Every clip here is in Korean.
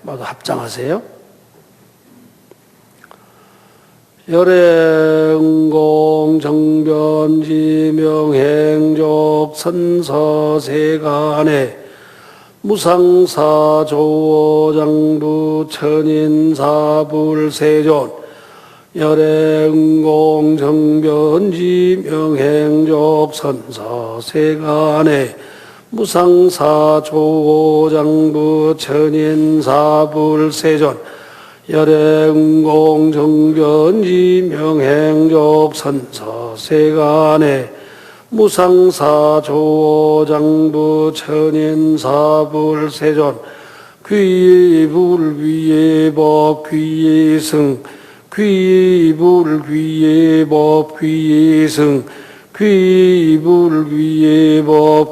모두 합장하세요. 열애응공 정변지명행적 선서세간에 무상사조장부 천인사불세존 열애응공 정변지명행적 선서세간에 무상사조장부 천인사불세존 열애응공 정변지명행적 선서세간에 무상사조장부 천인사불세존 귀불귀예법 귀승 귀불귀예법 귀승 귀불귀예법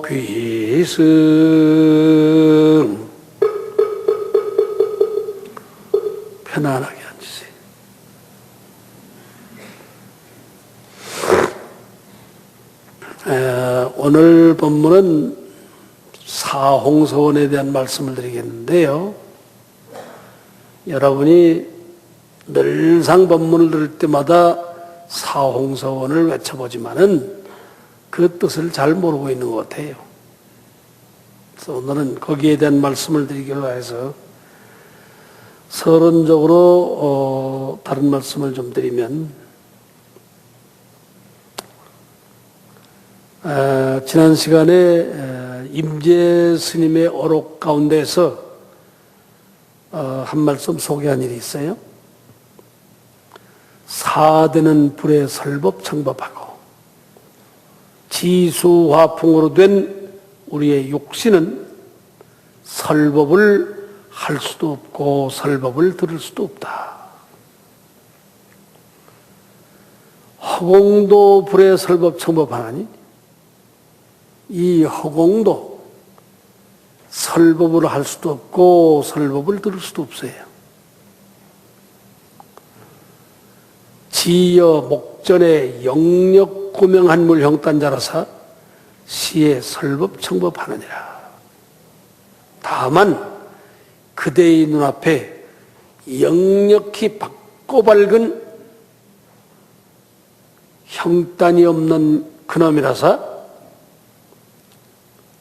귀승. 편안하게 앉으세요. 오늘 본문은 사홍서원에 대한 말씀을 드리겠는데요. 여러분이 늘상 본문을 들을 때마다 사홍서원을 외쳐보지만은 그 뜻을 잘 모르고 있는 것 같아요. 그래서 오늘은 거기에 대한 말씀을 드리기로 해서 서론적으로 다른 말씀을 좀 드리면, 지난 시간에 임재 스님의 어록 가운데서 한 말씀 소개한 일이 있어요. 사대는 불에 설법청법하고 지수화풍으로 된 우리의 육신은 설법을 할 수도 없고 설법을 들을 수도 없다. 허공도 불에 설법청법하나니 이 허공도 설법을 할 수도 없고 설법을 들을 수도 없어요. 지여 목전에 영력 고명한 물 형단자라사 시에 설법청법하느니라. 다만 그대의 눈앞에 역력히 밝고 밝은 형단이 없는 그놈이라서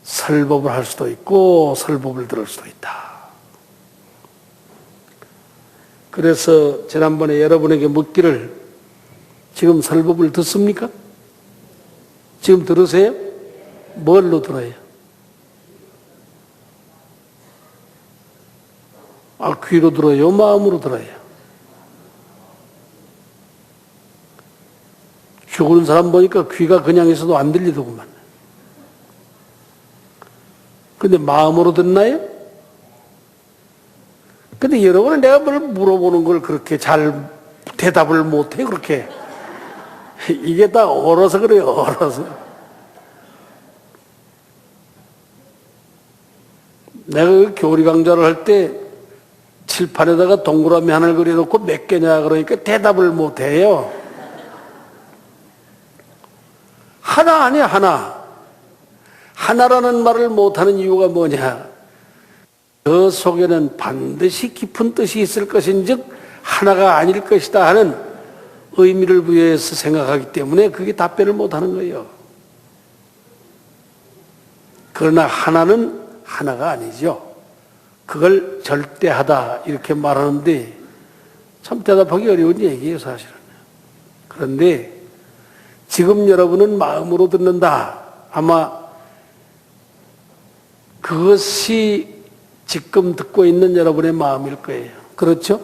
설법을 할 수도 있고 설법을 들을 수도 있다. 그래서 지난번에 여러분에게 묻기를 지금 설법을 듣습니까? 지금 들으세요? 뭘로 들어요? 귀로 들어요? 마음으로 들어요? 죽은 사람 보니까 귀가 그냥 있어도 안 들리더구만. 근데 마음으로 듣나요? 근데 여러분은 내가 뭘 물어보는 걸 그렇게 잘 대답을 못해, 그렇게. 이게 다 얼어서 그래요, 얼어서. 내가 그 교리 강좌를 할 때 칠판에다가 동그라미 하나를 그려놓고 몇 개냐 그러니까 대답을 못해요. 하나 아니야, 하나. 하나라는 말을 못하는 이유가 뭐냐? 그 속에는 반드시 깊은 뜻이 있을 것인즉 하나가 아닐 것이다 하는 의미를 부여해서 생각하기 때문에 그게 답변을 못하는 거예요. 그러나 하나는 하나가 아니죠. 그걸 절대하다 이렇게 말하는데 참 대답하기 어려운 얘기예요, 사실은. 그런데 지금 여러분은 마음으로 듣는다. 아마 그것이 지금 듣고 있는 여러분의 마음일 거예요. 그렇죠?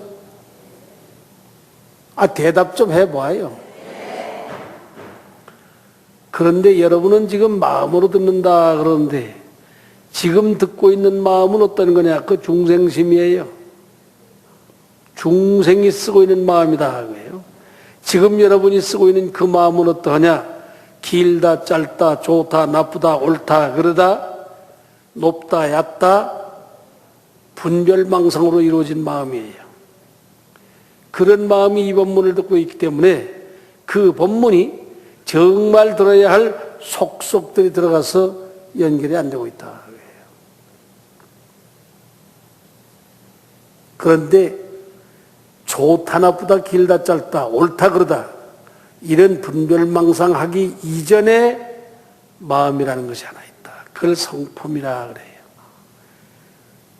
대답 좀 해봐요. 그런데 여러분은 지금 마음으로 듣는다 그러는데 지금 듣고 있는 마음은 어떤 거냐? 그 중생심이에요. 중생이 쓰고 있는 마음이다 그거예요. 지금 여러분이 쓰고 있는 그 마음은 어떠하냐? 길다, 짧다, 좋다, 나쁘다, 옳다, 그러다, 높다, 얕다, 분별망상으로 이루어진 마음이에요. 그런 마음이 이 법문을 듣고 있기 때문에 그 법문이 정말 들어야 할 속속들이 들어가서 연결이 안 되고 있다. 그런데 좋다 나쁘다 길다 짧다 옳다 그르다 이런 분별망상하기 이전에 마음이라는 것이 하나 있다. 그걸 성품이라 그래요.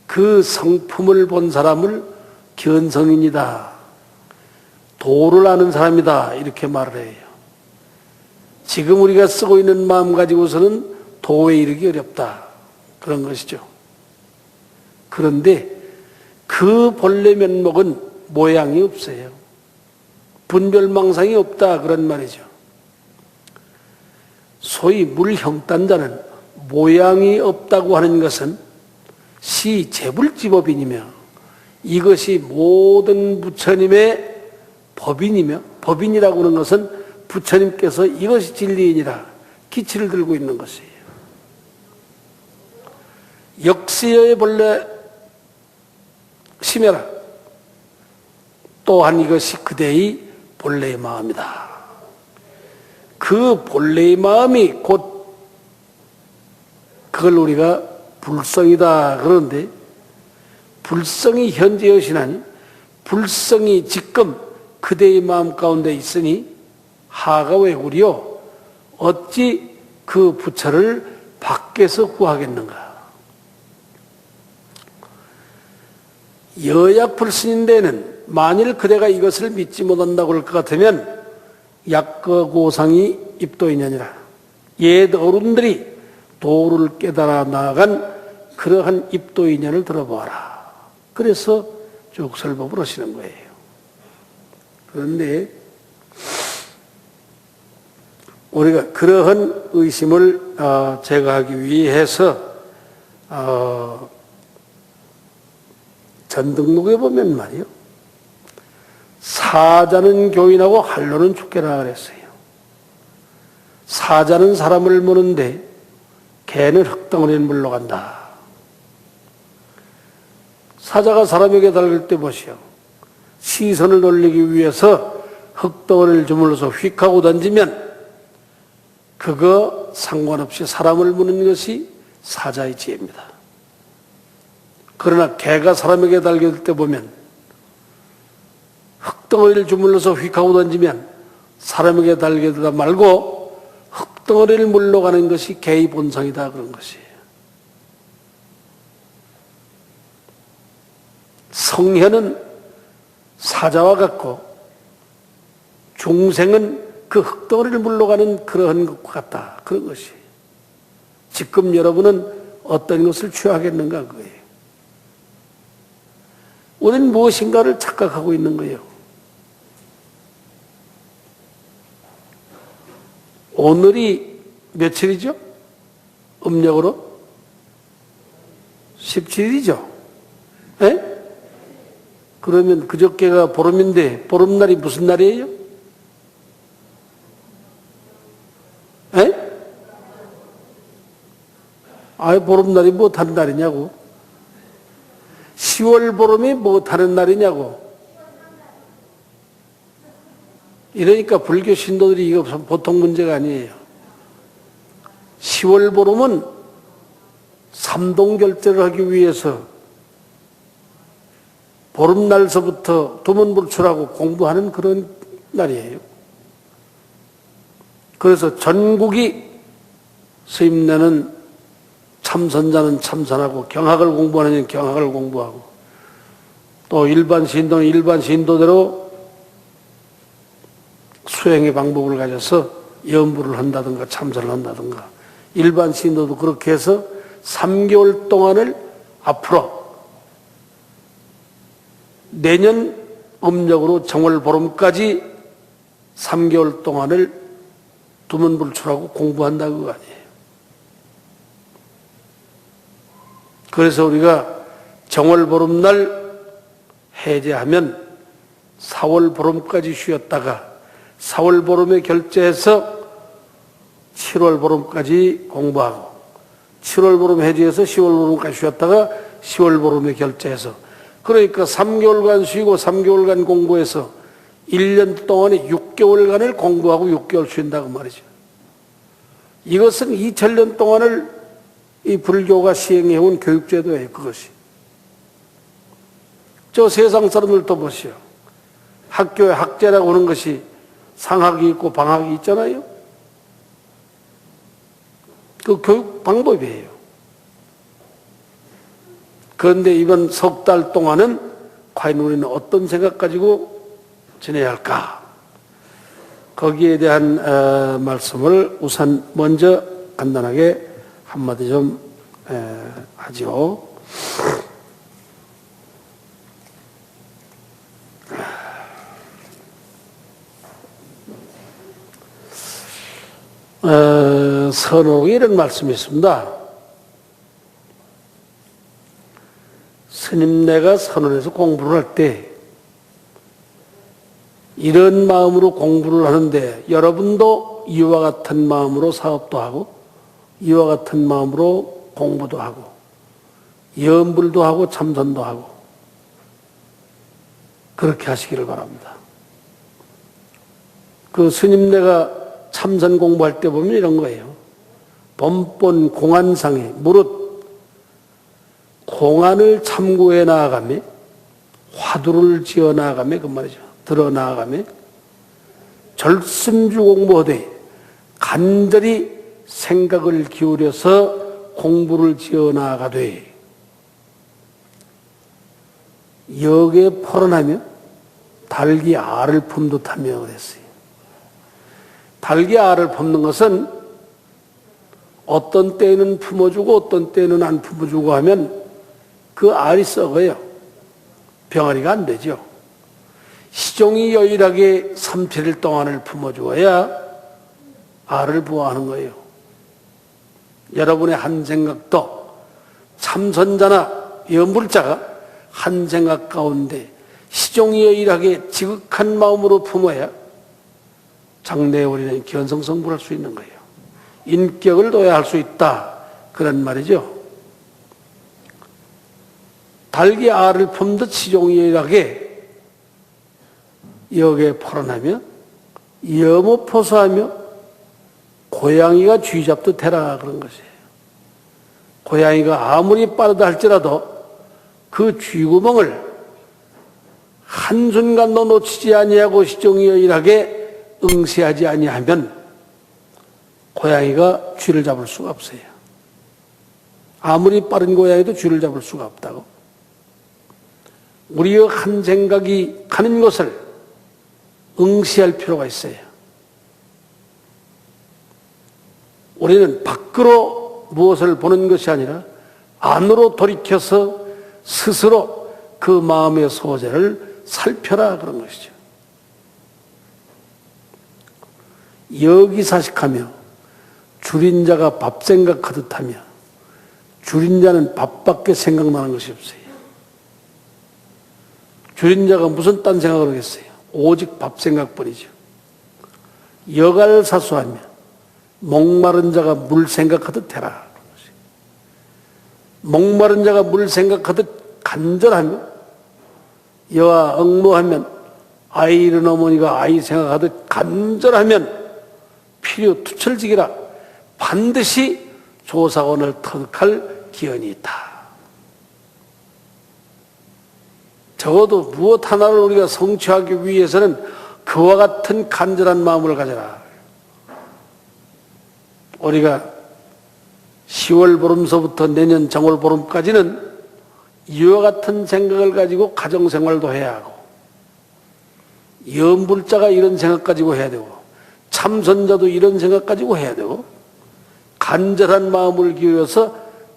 그 성품을 본 사람을 견성인이다. 도를 아는 사람이다. 이렇게 말을 해요. 지금 우리가 쓰고 있는 마음 가지고서는 도에 이르기 어렵다. 그런 것이죠. 그런데 그 본래 면목은 모양이 없어요. 분별망상이 없다. 그런 말이죠. 소위 물형단자는 모양이 없다고 하는 것은 시재불지법인이며 이것이 모든 부처님의 법인이며 법인이라고 하는 것은 부처님께서 이것이 진리이니라 기치를 들고 있는 것이에요. 역시의 본래 심해라. 또한 이것이 그대의 본래의 마음이다. 그 본래의 마음이 곧 그걸 우리가 불성이다 그러는데 불성이 현재 여신하니 불성이 지금 그대의 마음 가운데 있으니 하가 왜구리요 어찌 그 부처를 밖에서 구하겠는가. 여약불신인데는 만일 그대가 이것을 믿지 못한다고 할 것 같으면 약거고상이 입도인연이라 옛 어른들이 도를 깨달아 나아간 그러한 입도인연을 들어보아라. 그래서 쭉 설법을 하시는 거예요. 그런데 우리가 그러한 의심을 제거하기 위해서 전등록에 보면 말이요. 사자는 교인하고 한로는 축계라 그랬어요. 사자는 사람을 무는데 개는 흙덩어리를 물러간다. 사자가 사람에게 달릴 때 보시오. 시선을 돌리기 위해서 흙덩어리를 주물러서 휙 하고 던지면 그거 상관없이 사람을 무는 것이 사자의 지혜입니다. 그러나 개가 사람에게 달릴 때 보면 흙덩어리를 주물러서 휙 하고 던지면 사람에게 달게다 말고 흙덩어리를 물러가는 것이 개의 본성이다 그런 것이에요. 성현은 사자와 같고 중생은 그 흙덩어리를 물러가는 그러한 것과 같다. 그런 것이. 지금 여러분은 어떤 것을 취하겠는가 그거예요. 우리는 무엇인가를 착각하고 있는 거예요. 오늘이 며칠이죠? 음력으로? 17일이죠? 에? 그러면 그저께가 보름인데 보름날이 무슨 날이에요? 에? 아예 보름날이 뭐 다른 날이냐고? 10월 보름이 뭐 다른 날이냐고? 이러니까 불교 신도들이 이거 보통 문제가 아니에요. 10월 보름은 삼동결제를 하기 위해서 보름날서부터 두문불출하고 공부하는 그런 날이에요. 그래서 전국이 스님네는 참선자는 참선하고 경학을 공부하는 이는 경학을 공부하고 또 일반 신도는 일반 신도대로 수행의 방법을 가져서 염불을 한다든가 참선을 한다든가 일반 신도도 그렇게 해서 3개월 동안을 앞으로 내년 음력으로 정월 보름까지 3개월 동안을 두문불출하고 공부한다 그거 아니에요. 그래서 우리가 정월 보름날 해제하면 4월 보름까지 쉬었다가 4월 보름에 결제해서 7월 보름까지 공부하고 7월 보름 해제해서 10월 보름까지 쉬었다가 10월 보름에 결제해서 그러니까 3개월간 쉬고 3개월간 공부해서 1년 동안에 6개월간을 공부하고 6개월 쉰다고 말이죠. 이것은 2000년 동안을 이 불교가 시행해온 교육제도예요. 그것이. 저 세상 사람들도 보시오. 학교에 학제라고 하는 것이 상학이 있고 방학이 있잖아요. 그 교육 방법이에요. 그런데 이번 석 달 동안은 과연 우리는 어떤 생각 가지고 지내야 할까? 거기에 대한 말씀을 우선 먼저 간단하게 한마디 좀 하죠. 선옥에 이런 말씀이 있습니다. 스님네가 선원에서 공부를 할 때 이런 마음으로 공부를 하는데 여러분도 이와 같은 마음으로 사업도 하고 이와 같은 마음으로 공부도 하고 염불도 하고 참선도 하고 그렇게 하시기를 바랍니다. 그 스님네가 참선 공부할 때 보면 이런 거예요. 번본 공안상에 무릇 공안을 참고해 나아가며 화두를 지어 나아가며 그 말이죠. 들어 나아가며 절심주 공부하되 간절히 생각을 기울여서 공부를 지어 나아가되 역에 포런하며 달기 알을 품듯 하며 그랬어요. 달기 알을 품는 것은 어떤 때에는 품어주고 어떤 때에는 안 품어주고 하면 그 알이 썩어요. 병아리가 안 되죠. 시종이 여일하게 3-7일 동안을 품어주어야 알을 부화하는 거예요. 여러분의 한 생각도 참선자나 염불자가 한 생각 가운데 시종이 여일하게 지극한 마음으로 품어야 장래에 우리는 견성성불할 수 있는 거예요. 인격을 둬야 할 수 있다. 그런 말이죠. 달기 알을 품듯 시종이일하게 역에 포런하며 염호포소하며 고양이가 쥐 잡듯 해라 그런 것이에요. 고양이가 아무리 빠르다 할지라도 그 쥐구멍을 한순간도 놓치지 아니하고 시종이일하게 응시하지 아니하면 고양이가 쥐를 잡을 수가 없어요. 아무리 빠른 고양이도 쥐를 잡을 수가 없다고. 우리의 한 생각이 가는 것을 응시할 필요가 있어요. 우리는 밖으로 무엇을 보는 것이 아니라 안으로 돌이켜서 스스로 그 마음의 소재를 살펴라 그런 것이죠. 여기사식하며 줄인 자가 밥 생각하듯 하며 줄인 자는 밥밖에 생각나는 것이 없어요. 줄인 자가 무슨 딴 생각을 하겠어요? 오직 밥 생각뿐이죠. 여갈사수하며 목마른 자가 물 생각하듯 해라. 목마른 자가 물 생각하듯 간절하며 여와 억모하면 아이 잃은 어머니가 아이 생각하듯 간절하면 필요 투철지기라 반드시 조사원을 터득할 기원이 있다. 적어도 무엇 하나를 우리가 성취하기 위해서는 그와 같은 간절한 마음을 가져라. 우리가 10월 보름서부터 내년 정월 보름까지는 이와 같은 생각을 가지고 가정생활도 해야 하고 염불자가 이런 생각 가지고 해야 되고 참선자도 이런 생각 가지고 해야 되고 간절한 마음을 기울여서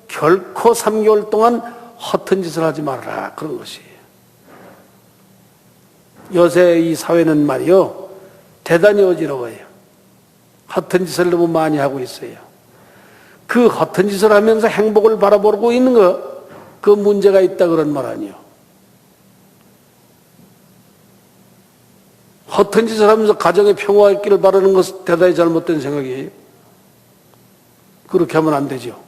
결코 3개월 동안 허튼 짓을 하지 말아라 그런 것이에요. 요새 이 사회는 말이요 대단히 어지러워요. 허튼 짓을 너무 많이 하고 있어요. 그 허튼 짓을 하면서 행복을 바라보고 있는 거 그 문제가 있다 그런 말 아니에요. 허튼 짓을 하면서 가정의 평화가 있기를 바라는 것은 대단히 잘못된 생각이에요. 그렇게 하면 안 되죠.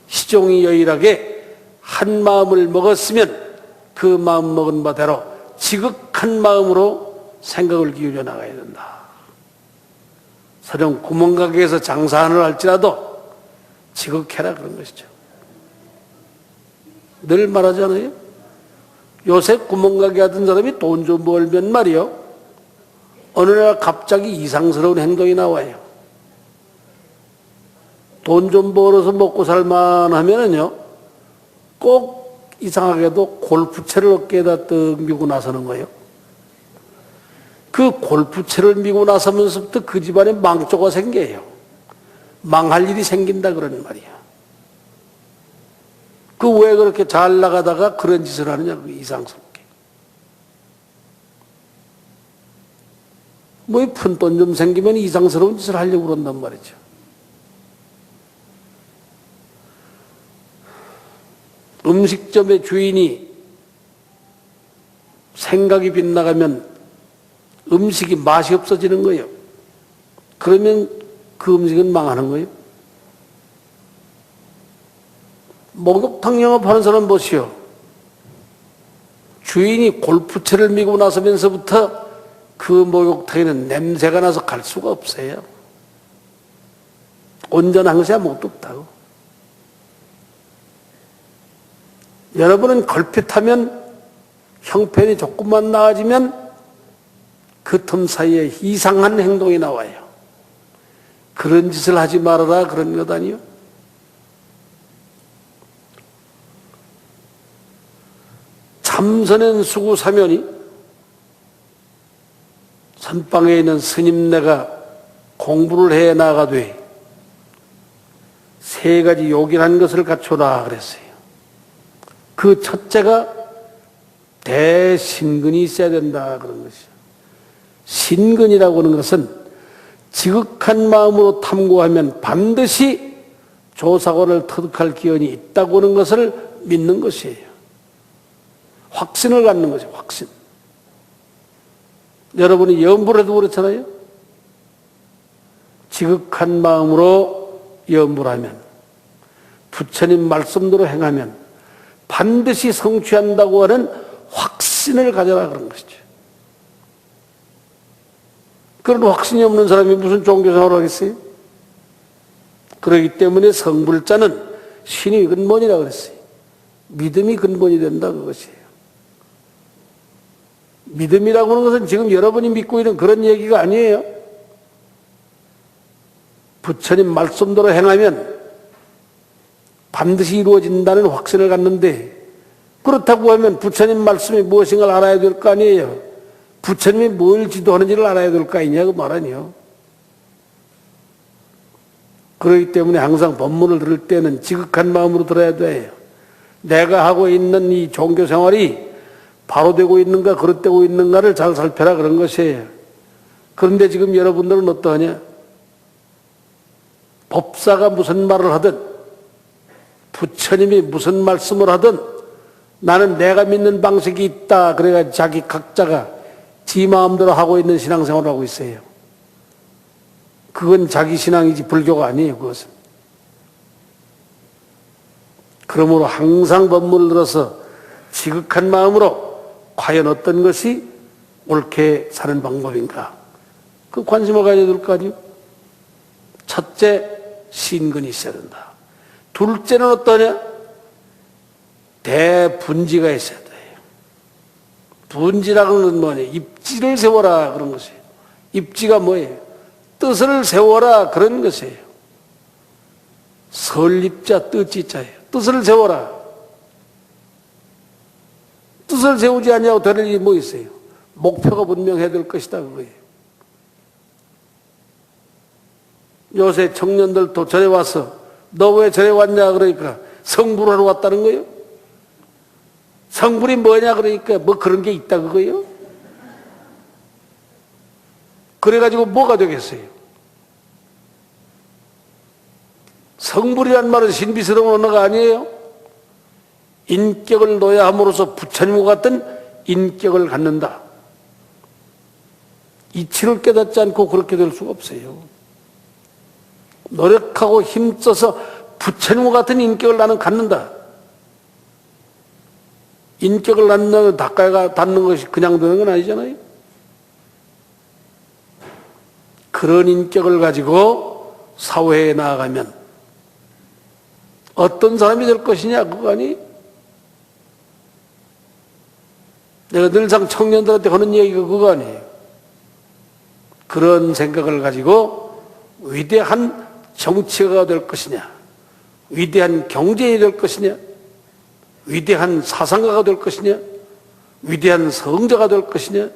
시종이 여일하게 한 마음을 먹었으면 그 마음 먹은 바대로 지극한 마음으로 생각을 기울여 나가야 된다. 서령 구멍가게에서 장사를 할지라도 지극해라 그런 것이죠. 늘 말하잖아요. 요새 구멍가게 하던 사람이 돈 좀 벌면 말이요, 어느 날 갑자기 이상스러운 행동이 나와요. 돈 좀 벌어서 먹고 살만하면은요, 꼭 이상하게도 골프채를 어깨에다 떡 미고 나서는 거예요. 그 골프채를 미고 나서면서부터 그 집안에 망조가 생겨요. 망할 일이 생긴다 그러는 말이야. 그 왜 그렇게 잘 나가다가 그런 짓을 하느냐, 그 이상스럽게. 뭐 푼돈 좀 생기면 이상스러운 짓을 하려고 그런단 말이죠. 음식점의 주인이 생각이 빗나가면 음식이 맛이 없어지는 거예요. 그러면 그 음식은 망하는 거예요. 목욕탕 영업하는 사람 보시오. 주인이 골프채를 미고 나서면서부터 그 목욕탕에는 냄새가 나서 갈 수가 없어요. 온전한 것이 아무것도 없다고. 여러분은 걸핏하면 형편이 조금만 나아지면 그 틈 사이에 이상한 행동이 나와요. 그런 짓을 하지 말아라 그런 것 아니요. 참선엔 수구 사면이, 선방에 있는 스님네가 공부를 해 나가되 세 가지 요긴한 것을 갖춰라 그랬어요. 그 첫째가 대신근이 있어야 된다 그런 것이죠. 신근이라고 하는 것은 지극한 마음으로 탐구하면 반드시 조사관을 터득할 기원이 있다고 하는 것을 믿는 것이에요. 확신을 갖는 거죠. 확신. 여러분이 염불 해도 그렇잖아요. 지극한 마음으로 염불 하면, 부처님 말씀대로 행하면 반드시 성취한다고 하는 확신을 가져라 그런 것이죠. 그런 확신이 없는 사람이 무슨 종교생활을 하겠어요? 그렇기 때문에 성불자는 신이 근본이라 그랬어요. 믿음이 근본이 된다 그것이에요. 믿음이라고 하는 것은 지금 여러분이 믿고 있는 그런 얘기가 아니에요. 부처님 말씀대로 행하면 반드시 이루어진다는 확신을 갖는데, 그렇다고 하면 부처님 말씀이 무엇인가를 알아야 될 거 아니에요. 부처님이 뭘 지도하는지를 알아야 될 거 아니냐 그 말 아니에요. 그렇기 때문에 항상 법문을 들을 때는 지극한 마음으로 들어야 돼요. 내가 하고 있는 이 종교 생활이 바로 되고 있는가 그릇되고 있는가를 잘 살펴라 그런 것이에요. 그런데 지금 여러분들은 어떠하냐? 법사가 무슨 말을 하든 부처님이 무슨 말씀을 하든 나는 내가 믿는 방식이 있다 그래가 자기 각자가 지 마음대로 하고 있는 신앙생활을 하고 있어요. 그건 자기 신앙이지 불교가 아니에요. 그것은. 그러므로 항상 법문을 들어서 지극한 마음으로 과연 어떤 것이 옳게 사는 방법인가, 그 관심을 가져야 될 거 아니에요. 첫째, 신근이 있어야 된다. 둘째는 어떠냐? 대분지가 있어야 돼요. 분지라는 건 뭐냐? 입지를 세워라 그런 것이에요. 입지가 뭐예요? 뜻을 세워라 그런 것이에요. 설립자 뜻지자예요. 뜻을 세워라. 뜻을 세우지 않냐고 될 일이 뭐 있어요? 목표가 분명해야 될 것이다 그거예요. 요새 청년들도 절에 와서 너 왜 절에 왔냐 그러니까 성불하러 왔다는 거예요. 성불이 뭐냐 그러니까 뭐 그런 게 있다 그거예요. 그래가지고 뭐가 되겠어요? 성불이란 말은 신비스러운 언어가 아니에요. 인격을 놓아야 함으로써 부처님과 같은 인격을 갖는다. 이치를 깨닫지 않고 그렇게 될 수가 없어요. 노력하고 힘써서 부처님과 같은 인격을 나는 갖는다. 인격을 갖는다고 닭가가 닿는 것이 그냥 되는 건 아니잖아요. 그런 인격을 가지고 사회에 나아가면 어떤 사람이 될 것이냐 그거 아니? 내가 늘상 청년들한테 하는 얘기가 그거 아니에요. 그런 생각을 가지고 위대한 정치가가 될 것이냐, 위대한 경제인이 될 것이냐, 위대한 사상가가 될 것이냐, 위대한 성자가 될 것이냐,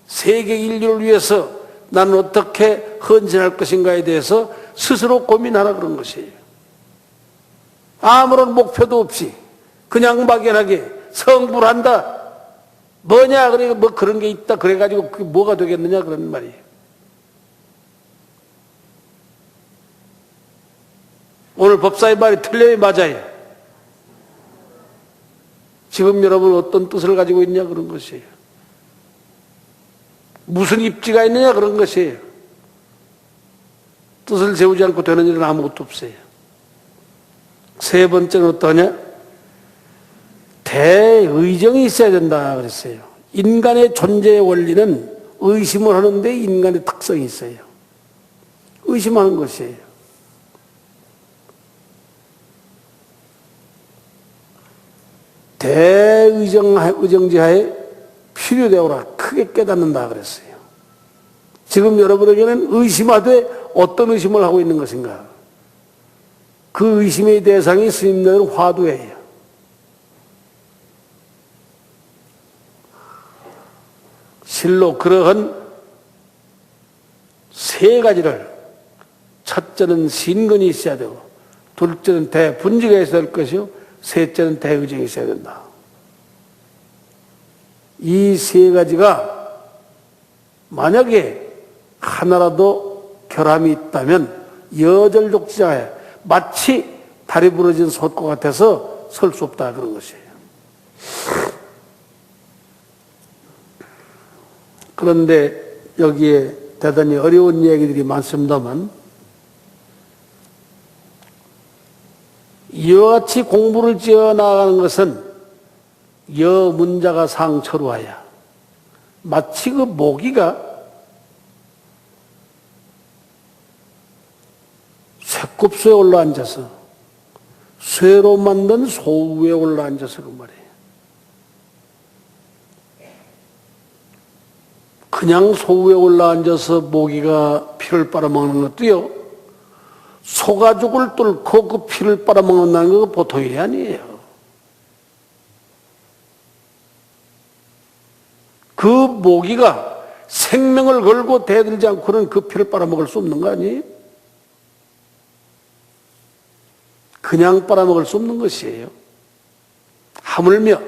세계 인류를 위해서 나는 어떻게 헌신할 것인가에 대해서 스스로 고민하라 그런 것이에요. 아무런 목표도 없이 그냥 막연하게 성불한다. 뭐냐, 그래, 뭐 그런 게 있다. 그래가지고 그게 뭐가 되겠느냐, 그런 말이에요. 오늘 법사의 말이 틀려요, 맞아요? 지금 여러분 어떤 뜻을 가지고 있냐, 그런 것이에요. 무슨 입지가 있느냐, 그런 것이에요. 뜻을 세우지 않고 되는 일은 아무것도 없어요. 세 번째는 어떠냐? 대의정이 있어야 된다 그랬어요. 인간의 존재의 원리는 의심을 하는데 인간의 특성이 있어요. 의심하는 것이에요. 대의정지하에 필요되오라 크게 깨닫는다 그랬어요. 지금 여러분에게는 의심하되 어떤 의심을 하고 있는 것인가? 그 의심의 대상이 스님들은 화두예요. 실로 그러한 세 가지를, 첫째는 신근이 있어야 되고, 둘째는 대분지가 있어야 될 것이요, 셋째는 대의정이 있어야 된다. 이 세 가지가 만약에 하나라도 결함이 있다면 여절독지자에 마치 다리 부러진 솥과 같아서 설 수 없다 그런 것이에요. 그런데 여기에 대단히 어려운 얘기들이 많습니다만 이와 같이 공부를 지어 나가는 것은 여문자가 상처로하야 마치 그 모기가 쇠꼽수에 올라앉아서 쇠로 만든 소 위에 올라앉아서 그 말이에요. 그냥 소 위에 올라앉아서 모기가 피를 빨아먹는 것도요, 소가죽을 뚫고 그 피를 빨아먹는다는 거 보통 일이 아니에요. 그 모기가 생명을 걸고 대들지 않고는 그 피를 빨아먹을 수 없는 거 아니에요? 그냥 빨아먹을 수 없는 것이에요. 하물며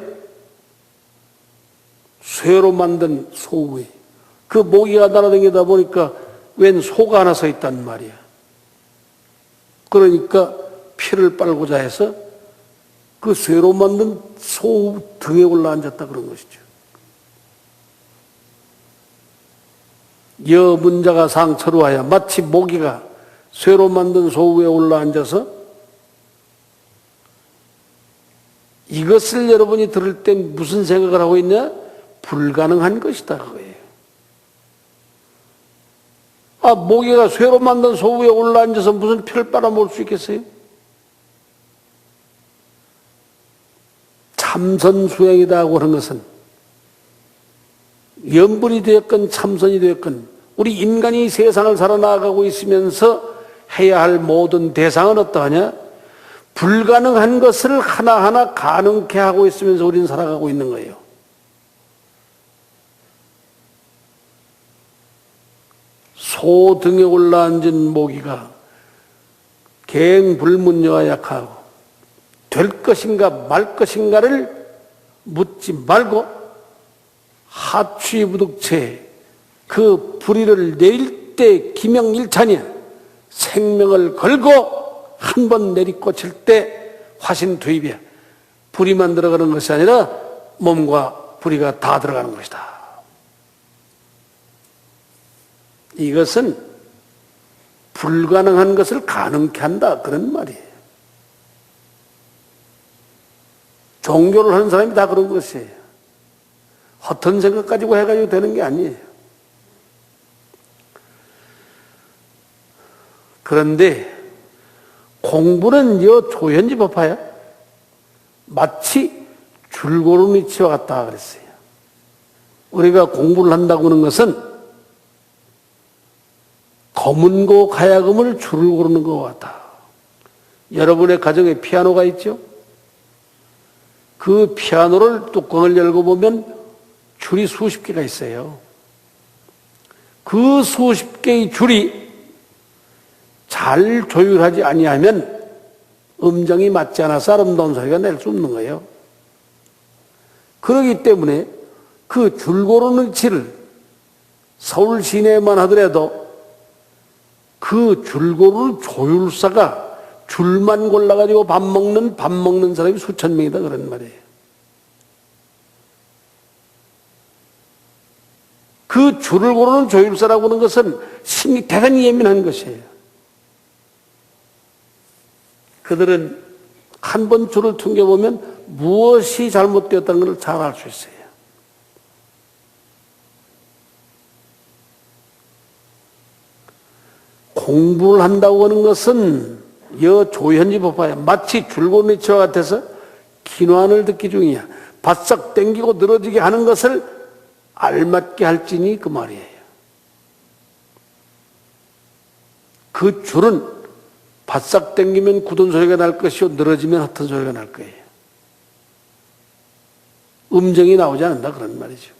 쇠로 만든 소 위에 그 모기가 날아다니다 보니까 웬 소가 하나 서 있단 말이야. 그러니까 피를 빨고자 해서 그 쇠로 만든 소 등에 올라앉았다 그런 것이죠. 여문자가 상처로 하여 마치 모기가 쇠로 만든 소 위에 올라앉아서 이것을 여러분이 들을 때 무슨 생각을 하고 있냐? 불가능한 것이다 그거예요. 아, 모기가 쇠로 만든 소 위에 올라앉아서 무슨 피를 빨아먹을 수 있겠어요? 참선수행이라고 하는 것은 염불이 되었건 참선이 되었건 우리 인간이 세상을 살아나가고 있으면서 해야 할 모든 대상은 어떠하냐? 불가능한 것을 하나하나 가능케 하고 있으면서 우리는 살아가고 있는 거예요. 소 등에 올라앉은 모기가 갱불문여가 약하고 될 것인가 말 것인가를 묻지 말고 하취부득체 그 불의를 내릴 때 기명일찬이 생명을 걸고 한 번 내리꽂힐 때 화신투입이야. 불이만 들어가는 것이 아니라 몸과 불이가 다 들어가는 것이다. 이것은 불가능한 것을 가능케 한다 그런 말이에요. 종교를 하는 사람이 다 그런 것이에요. 허튼 생각 가지고 해가지고 되는 게 아니에요. 그런데 공부는 여 조현지 법화야 마치 줄고름 위치와 같다 그랬어요. 우리가 공부를 한다고 하는 것은 검은고 가야금을 줄을 고르는 것 같다. 여러분의 가정에 피아노가 있죠? 그 피아노를 뚜껑을 열고 보면 줄이 수십 개가 있어요. 그 수십 개의 줄이 잘 조율하지 아니하면 음정이 맞지 않아서 아름다운 소리가 낼 수 없는 거예요. 그렇기 때문에 그 줄 고르는 치를 서울 시내만 하더라도 그 줄 고르는 조율사가 줄만 골라가지고 밥 먹는 사람이 수천 명이다 그런 말이에요. 그 줄을 고르는 조율사라고 하는 것은 심이 대단히 예민한 것이에요. 그들은 한 번 줄을 퉁겨보면 무엇이 잘못되었다는 것을 잘 알 수 있어요. 공부를 한다고 하는 것은 조현지 법화에 마치 줄고는 이치와 같아서 기노안을 듣기 중이야. 바싹 당기고 늘어지게 하는 것을 알맞게 할지니 그 말이에요. 그 줄은 바싹 당기면 굳은 소리가 날 것이요 늘어지면 흩은 소리가 날 거예요. 음정이 나오지 않는다 그런 말이죠.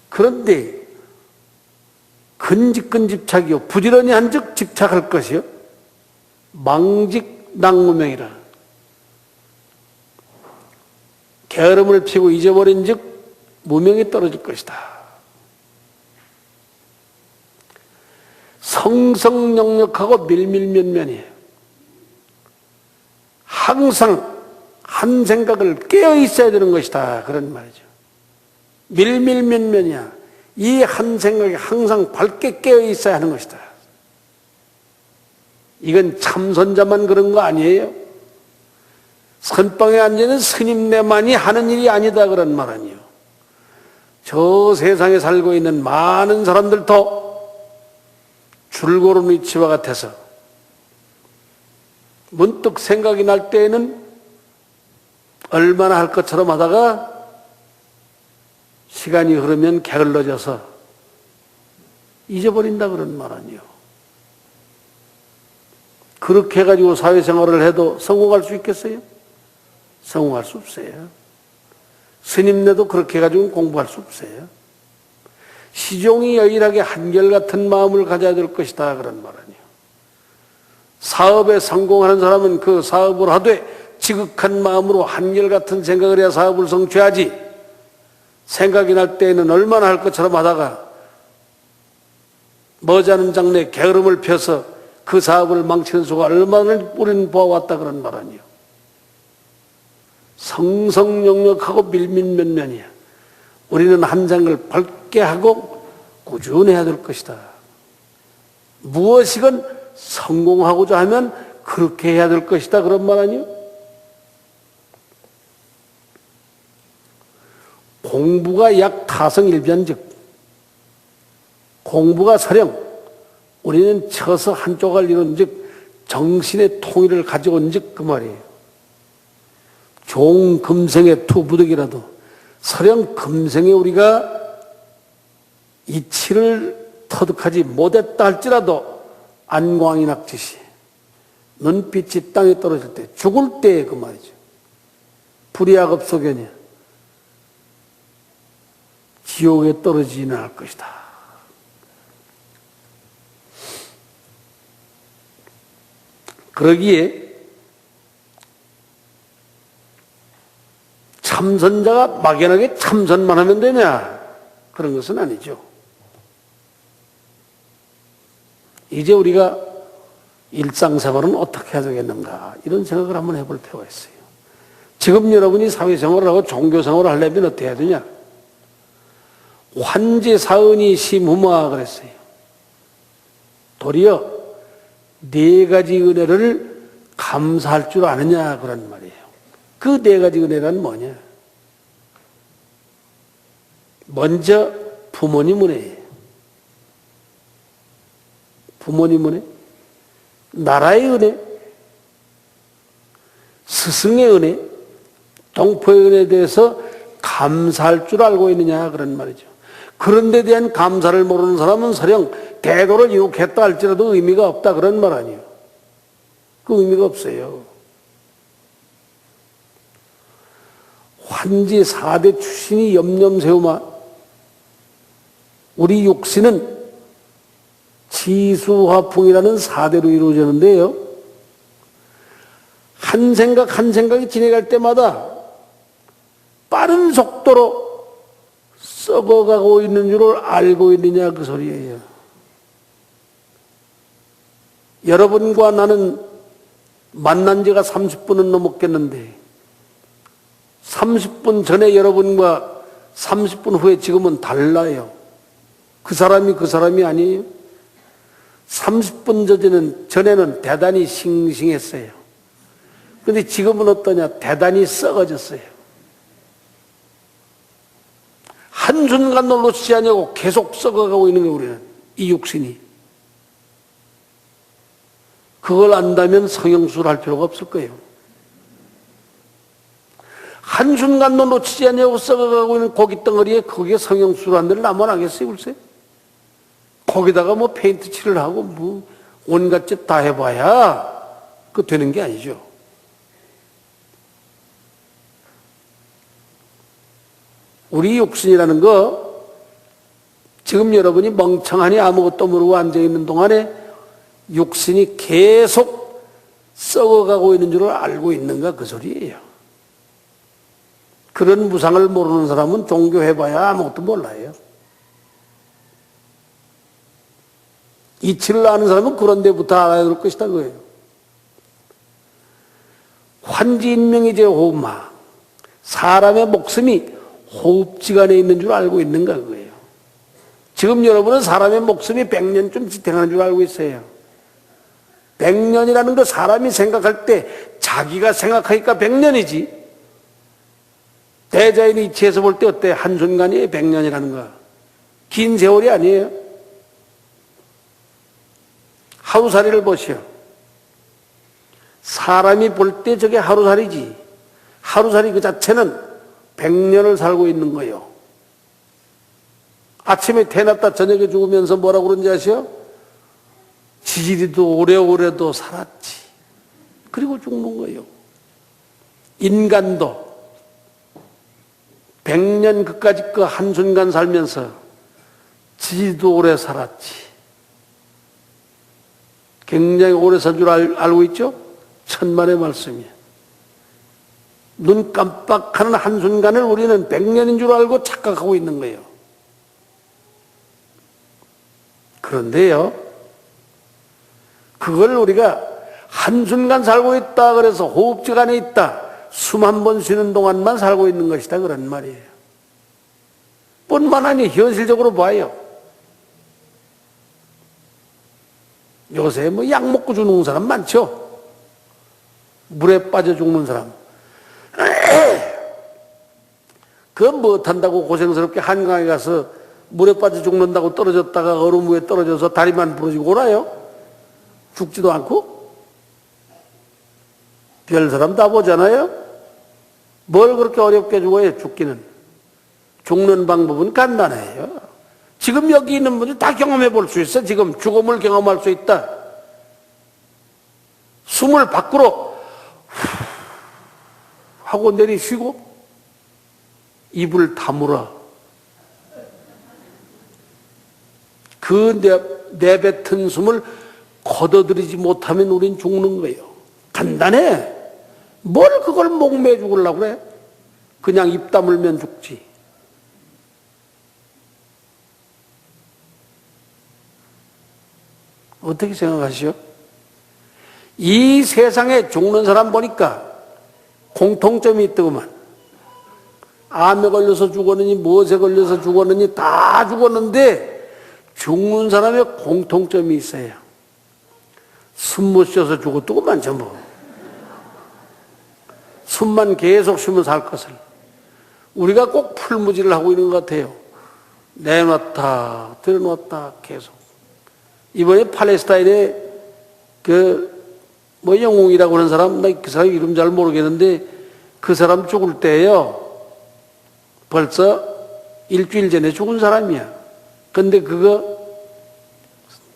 그런데 근집착이요 부지런히 한즉 집착할 것이요 망직낭무명이라 게으름을 피고 잊어버린 즉 무명이 떨어질 것이다. 성성역력하고 밀밀면면이에요. 항상 한 생각을 깨어 있어야 되는 것이다 그런 말이죠. 밀밀면면이야. 이 한 생각이 항상 밝게 깨어 있어야 하는 것이다. 이건 참선자만 그런 거 아니에요. 선방에 앉아있는 스님네만이 하는 일이 아니다 그런 말 아니에요. 저 세상에 살고 있는 많은 사람들도 줄고르는 이치와 같아서 문득 생각이 날 때에는 얼마나 할 것처럼 하다가 시간이 흐르면 게을러져서 잊어버린다 그런 말 아니에요. 그렇게 해가지고 사회생활을 해도 성공할 수 있겠어요? 성공할 수 없어요. 스님네도 그렇게 해가지고 공부할 수 없어요. 시종이 여일하게 한결같은 마음을 가져야 될 것이다 그런 말 아니에요. 사업에 성공하는 사람은 그 사업을 하되 지극한 마음으로 한결같은 생각을 해야 사업을 성취하지, 생각이 날 때에는 얼마나 할 것처럼 하다가 머지않은 장래에 게으름을 펴서 그 사업을 망치는 수가 얼마나 우리는 보아왔다 그런 말 아니에요. 성성역력하고 밀밀면면이야. 우리는 한 장을 밝게 하고 꾸준해야 될 것이다. 무엇이건 성공하고자 하면 그렇게 해야 될 것이다 그런 말 아니에요. 공부가 약 타성일변즉 공부가 서령 우리는 쳐서 한쪽을 이룬 즉 정신의 통일을 가지고 온 즉 그 말이에요. 종금생의 투부득이라도 서령 금생에 우리가 이치를 터득하지 못했다 할지라도 안광이 낙지시 눈빛이 땅에 떨어질 때 죽을 때에 그 말이죠. 불의악업소견이야. 지옥에 떨어지지는 않을 것이다. 그러기에 참선자가 막연하게 참선만 하면 되냐? 그런 것은 아니죠. 이제 우리가 일상생활은 어떻게 해야 되겠는가? 이런 생각을 한번 해볼 필요가 있어요. 지금 여러분이 사회생활을 하고 종교생활을 하려면 어떻게 해야 되냐? 환제사은이 심후무하 그랬어요. 도리어 네 가지 은혜를 감사할 줄 아느냐 그런 말이에요. 그 네 가지 은혜란 뭐냐? 먼저 부모님 은혜예요. 부모님 은혜, 나라의 은혜, 스승의 은혜, 동포의 은혜에 대해서 감사할 줄 알고 있느냐 그런 말이죠. 그런 데 대한 감사를 모르는 사람은 설령 대도를 이룩했다 할지라도 의미가 없다 그런 말 아니에요. 그 의미가 없어요. 환지 4대 출신이 염염세우마 우리 육신은 지수화풍이라는 4대로 이루어지는데요. 한 생각 한 생각이 지나갈 때마다 빠른 속도로 썩어가고 있는 줄을 알고 있느냐 그 소리예요. 여러분과 나는 만난 지가 30분은 넘었겠는데 30분 전에 여러분과 30분 후에 지금은 달라요. 그 사람이 아니에요. 30분 전에는 대단히 싱싱했어요. 그런데 지금은 어떠냐? 대단히 썩어졌어요. 한순간도 놓치지 않냐고 계속 썩어가고 있는 거예요. 우리는 이 육신이. 그걸 안다면 성형수술 할 필요가 없을 거예요. 한순간도 놓치지 않냐고 썩어가고 있는 고깃덩어리에 거기에 성형수술 한 데를 나만 하겠어요, 글쎄? 거기다가 뭐 페인트 칠을 하고 뭐 온갖 짓 다 해봐야 그 되는 게 아니죠. 우리 육신이라는 거 지금 여러분이 멍청하니 아무것도 모르고 앉아있는 동안에 육신이 계속 썩어가고 있는 줄을 알고 있는가 그 소리예요. 그런 무상을 모르는 사람은 종교해봐야 아무것도 몰라요. 이치를 아는 사람은 그런 데부터 알아야 될 것이다 그거예요. 환지인명이 제 호흡마 사람의 목숨이 호흡지간에 있는 줄 알고 있는가 그거예요. 지금 여러분은 사람의 목숨이 100년쯤 지탱하는 줄 알고 있어요. 100년이라는 거 사람이 생각할 때 자기가 생각하니까 100년이지. 대자연의 이치에서 볼 때 어때? 한순간이 100년이라는 거. 긴 세월이 아니에요. 하루살이를 보시오. 사람이 볼 때 저게 하루살이지. 하루살이 그 자체는 100년을 살고 있는 거예요. 아침에 태어났다 저녁에 죽으면서 뭐라고 그런지 아시오? 지지리도 오래오래도 살았지. 그리고 죽는 거예요. 인간도 100년 그까짓 그 한순간 살면서 지지도 오래 살았지. 굉장히 오래 산 줄 알고 있죠? 천만의 말씀이에요. 눈 깜빡하는 한순간을 우리는 100년인 줄 알고 착각하고 있는 거예요. 그런데요, 그걸 우리가 한순간 살고 있다 그래서 호흡지간에 있다, 숨 한 번 쉬는 동안만 살고 있는 것이다 그런 말이에요. 뿐만 아니라 현실적으로 봐요. 요새 뭐 약 먹고 죽는 사람 많죠? 물에 빠져 죽는 사람. 그건 못한다고 고생스럽게 한강에 가서 물에 빠져 죽는다고 떨어졌다가 얼음 위에 떨어져서 다리만 부러지고 오나요? 죽지도 않고? 별 사람 다 보잖아요? 뭘 그렇게 어렵게 죽어요, 죽기는? 죽는 방법은 간단해요. 지금 여기 있는 분들 다 경험해 볼 수 있어. 지금 죽음을 경험할 수 있다. 숨을 밖으로 하고 내리쉬고 입을 다물어. 그 내뱉은 숨을 걷어들이지 못하면 우린 죽는 거예요. 간단해. 뭘 그걸 목매어 죽으려고 그래? 그냥 입 다물면 죽지. 어떻게 생각하시오? 이 세상에 죽는 사람 보니까 공통점이 있더구만. 암에 걸려서 죽었느니 무엇에 걸려서 죽었느니 다 죽었는데 죽는 사람의 공통점이 있어요. 숨 못 쉬어서 죽었더구만 전부. 숨만 계속 쉬면 살 것을. 우리가 꼭 풀무지를 하고 있는 것 같아요. 내놨다 들여놓았다 계속. 이번에 팔레스타인에 뭐 영웅이라고 하는 사람, 나 그 사람 이름 잘 모르겠는데 그 사람 죽을 때요, 벌써 일주일 전에 죽은 사람이야. 근데 그거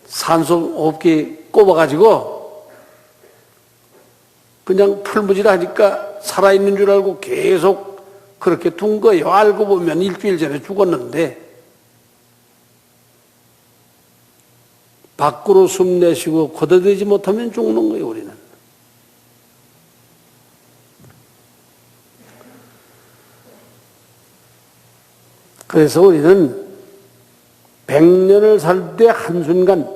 산소호흡기 꼽아가지고 그냥 풀무질하니까 살아있는 줄 알고 계속 그렇게 둔 거예요. 알고 보면 일주일 전에 죽었는데 밖으로 숨 내쉬고 걷어들이지 못하면 죽는 거예요, 우리는. 그래서 우리는 100년을 살 때 한순간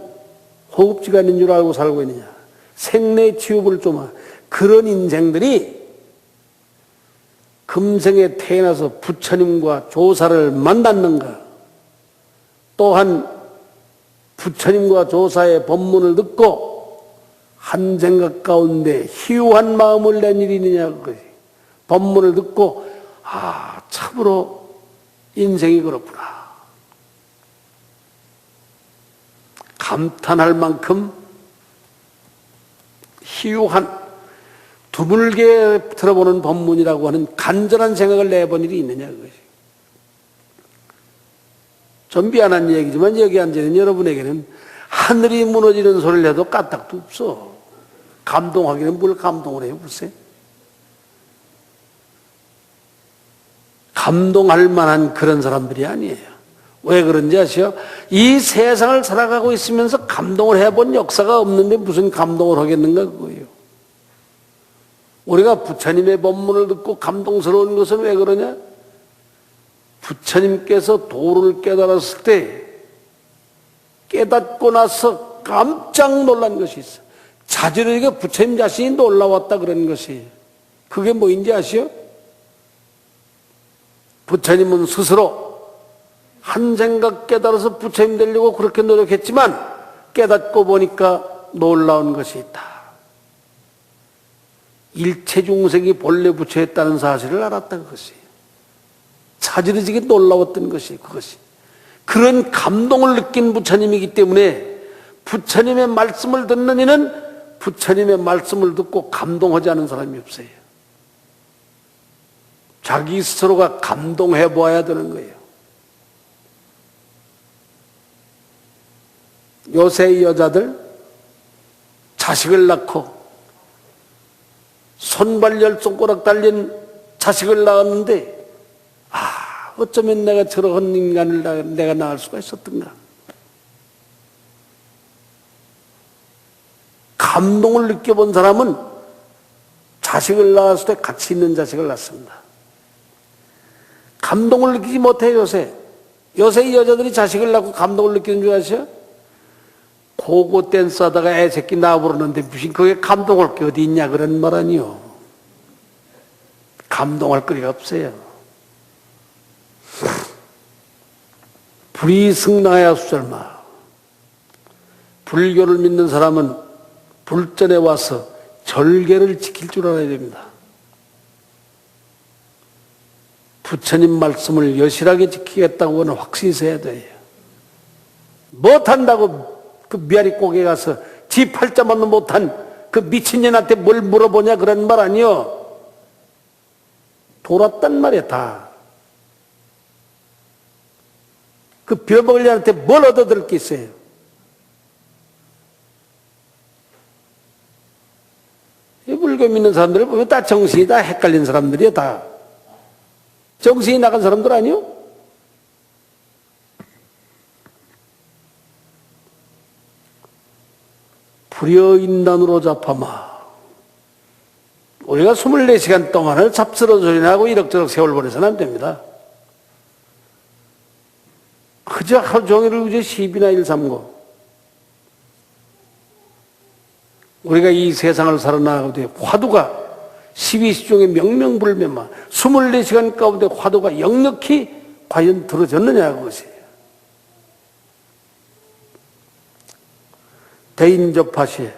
호흡지간인 줄 알고 살고 있느냐. 생내 치유를 좀 그런 인생들이 금생에 태어나서 부처님과 조사를 만났는가, 또한 부처님과 조사의 법문을 듣고 한 생각 가운데 희유한 마음을 낸 일이 있느냐. 그거지. 법문을 듣고 참으로 인생이 그렇구나. 감탄할 만큼 희유한 드물게 들어보는 법문이라고 하는 간절한 생각을 내본 일이 있느냐 그것이. 좀 미안한 얘기지만 여기 앉아있는 여러분에게는 하늘이 무너지는 소리를 해도 까딱도 없어. 감동하기는 뭘 감동을 해요, 글쎄. 감동할 만한 그런 사람들이 아니에요. 왜 그런지 아시요? 이 세상을 살아가고 있으면서 감동을 해본 역사가 없는데 무슨 감동을 하겠는가 그거예요. 우리가 부처님의 법문을 듣고 감동스러운 것은 왜 그러냐? 부처님께서 도를 깨달았을 때 깨닫고 나서 깜짝 놀란 것이 있어. 자지러지게 부처님 자신이 놀라웠다 그런 것이. 그게 뭐인지 아시요? 부처님은 스스로 한 생각 깨달아서 부처님 되려고 그렇게 노력했지만 깨닫고 보니까 놀라운 것이 있다. 일체 중생이 본래 부처였다는 사실을 알았다 그것이. 자지러지게 놀라웠던 것이 그것이. 그런 감동을 느낀 부처님이기 때문에 부처님의 말씀을 듣는 이는 부처님의 말씀을 듣고 감동하지 않은 사람이 없어요. 자기 스스로가 감동해 보아야 되는 거예요. 요새 여자들 자식을 낳고 손발열 손가락 달린 자식을 낳았는데 어쩌면 내가 저런 인간을 내가 낳을 수가 있었던가. 감동을 느껴본 사람은 자식을 낳았을 때 가치 있는 자식을 낳습니다. 감동을 느끼지 못해요, 요새. 요새 이 여자들이 자식을 낳고 감동을 느끼는 줄 아세요? 고고 댄스 하다가 애 새끼 낳아버렸는데 무슨 그게 감동할 게 어디 있냐 그런 말 아니요. 감동할 거리가 없어요. 불이 승나야 수절마. 불교를 믿는 사람은 불전에 와서 절개를 지킬 줄 알아야 됩니다. 부처님 말씀을 여실하게 지키겠다고 하는 확신이 있어야 돼요. 못한다고 그 미아리 꼭에 가서 지 팔자만도 못한 그 미친년한테 뭘 물어보냐 그런 말 아니요. 돌았단 말이야 다. 그 빌어먹을 년한테 뭘 얻어들 게 있어요. 이 불교 믿는 사람들을 보면 다 정신이 다 헷갈린 사람들이야 다. 정신이 나간 사람들 아니요? 불여인단으로 잡아마. 우리가 24시간 동안을 잡스러운 소리나 하고 이럭저럭 세월 보내서는 안 됩니다. 그저 하루 종일을 그저 시비나 일 삼고 우리가 이 세상을 살아나가는데 화두가 12시종의 명명불명만 24시간 가운데 화두가 역력히 과연 들어졌느냐 그것이. 대인접하시에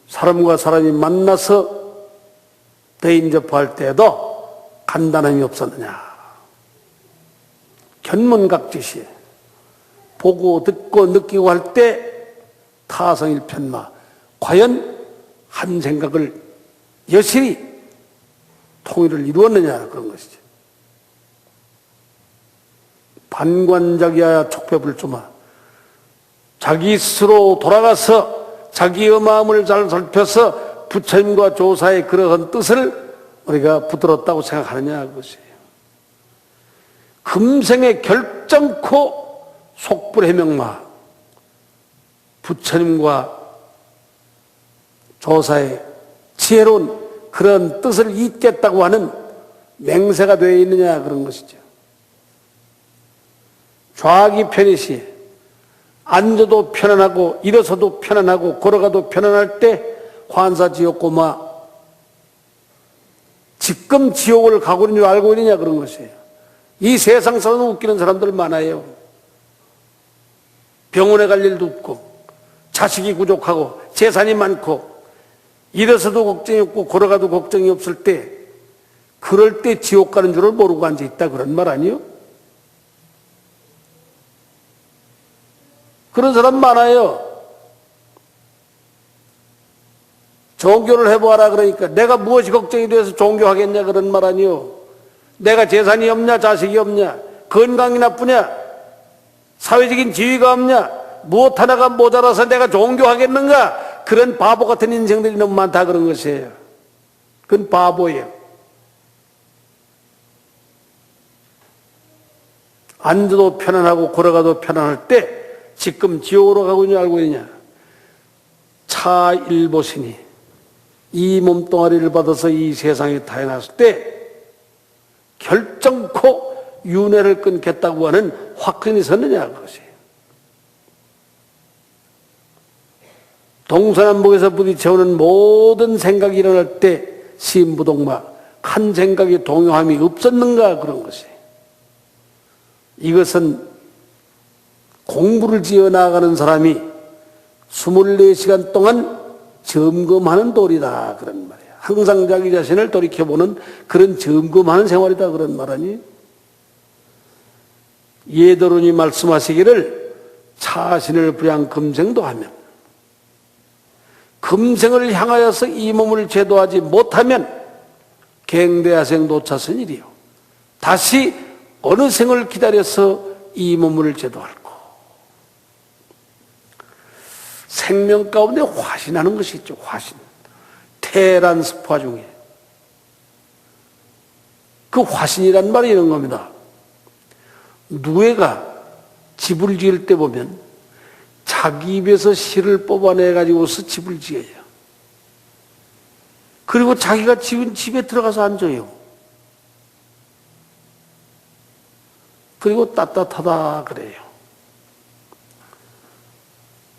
사람과 사람이 만나서 대인접할 때에도 간단함이 없었느냐. 견문각지시에 보고 듣고 느끼고 할 때 타성일편마 과연 한 생각을 여실히 통일을 이루었느냐 그런 것이죠. 반관자기야 촉배불주마. 자기 스스로 돌아가서 자기의 마음을 잘 살펴서 부처님과 조사의 그러한 뜻을 우리가 붙들었다고 생각하느냐 그것이에요. 금생에 결정코 속불해명마, 부처님과 조사의 지혜로운 그런 뜻을 잇겠다고 하는 맹세가 되어 있느냐 그런 것이죠. 좌기 편이시, 앉아도 편안하고 일어서도 편안하고 걸어가도 편안할 때 환사지옥고마, 지금 지옥을 가고 있는 줄 알고 있느냐 그런 것이에요. 이 세상 사람 웃기는 사람들 많아요. 병원에 갈 일도 없고 자식이 부족하고 재산이 많고 일어서도 걱정이 없고 걸어가도 걱정이 없을 때, 그럴 때 지옥 가는 줄을 모르고 앉아있다 그런 말 아니요? 그런 사람 많아요. 종교를 해보아라 그러니까 내가 무엇이 걱정이 돼서 종교하겠냐 그런 말 아니요? 내가 재산이 없냐, 자식이 없냐, 건강이 나쁘냐, 사회적인 지위가 없냐, 무엇 하나가 모자라서 내가 종교하겠는가? 그런 바보 같은 인생들이 너무 많다 그런 것이에요. 그건 바보예요. 앉아도 편안하고 걸어가도 편안할 때 지금 지옥으로 가고 있는 줄 알고 있느냐? 차일보시니 이 몸뚱아리를 받아서 이 세상에 태어났을 때 결정코 윤회를 끊겠다고 하는 확신이 섰느냐 그것이에요. 동서남북에서 부딪혀오는 모든 생각이 일어날 때 시인부동마, 한 생각의 동요함이 없었는가 그런 것이에요. 이것은 공부를 지어 나가는 사람이 24시간 동안 점검하는 도리다 그런 말이에요. 항상 자기 자신을 돌이켜보는 그런 점검하는 생활이다 그런 말 아니에요. 예도론이 말씀하시기를 차신을 부양 금생도 하면, 금생을 향하여서 이 몸을 제도하지 못하면 갱대하생 노차선 일이요, 다시 어느 생을 기다려서 이 몸을 제도할고. 생명 가운데 화신하는 것이 있죠. 화신. 태란 스파 중에 그 화신이란 말이 이런 겁니다. 누에가 집을 지을 때 보면 자기 입에서 실을 뽑아내 가지고서 집을 지어요. 그리고 자기가 지은 집에 들어가서 앉아요. 그리고 따뜻하다 그래요.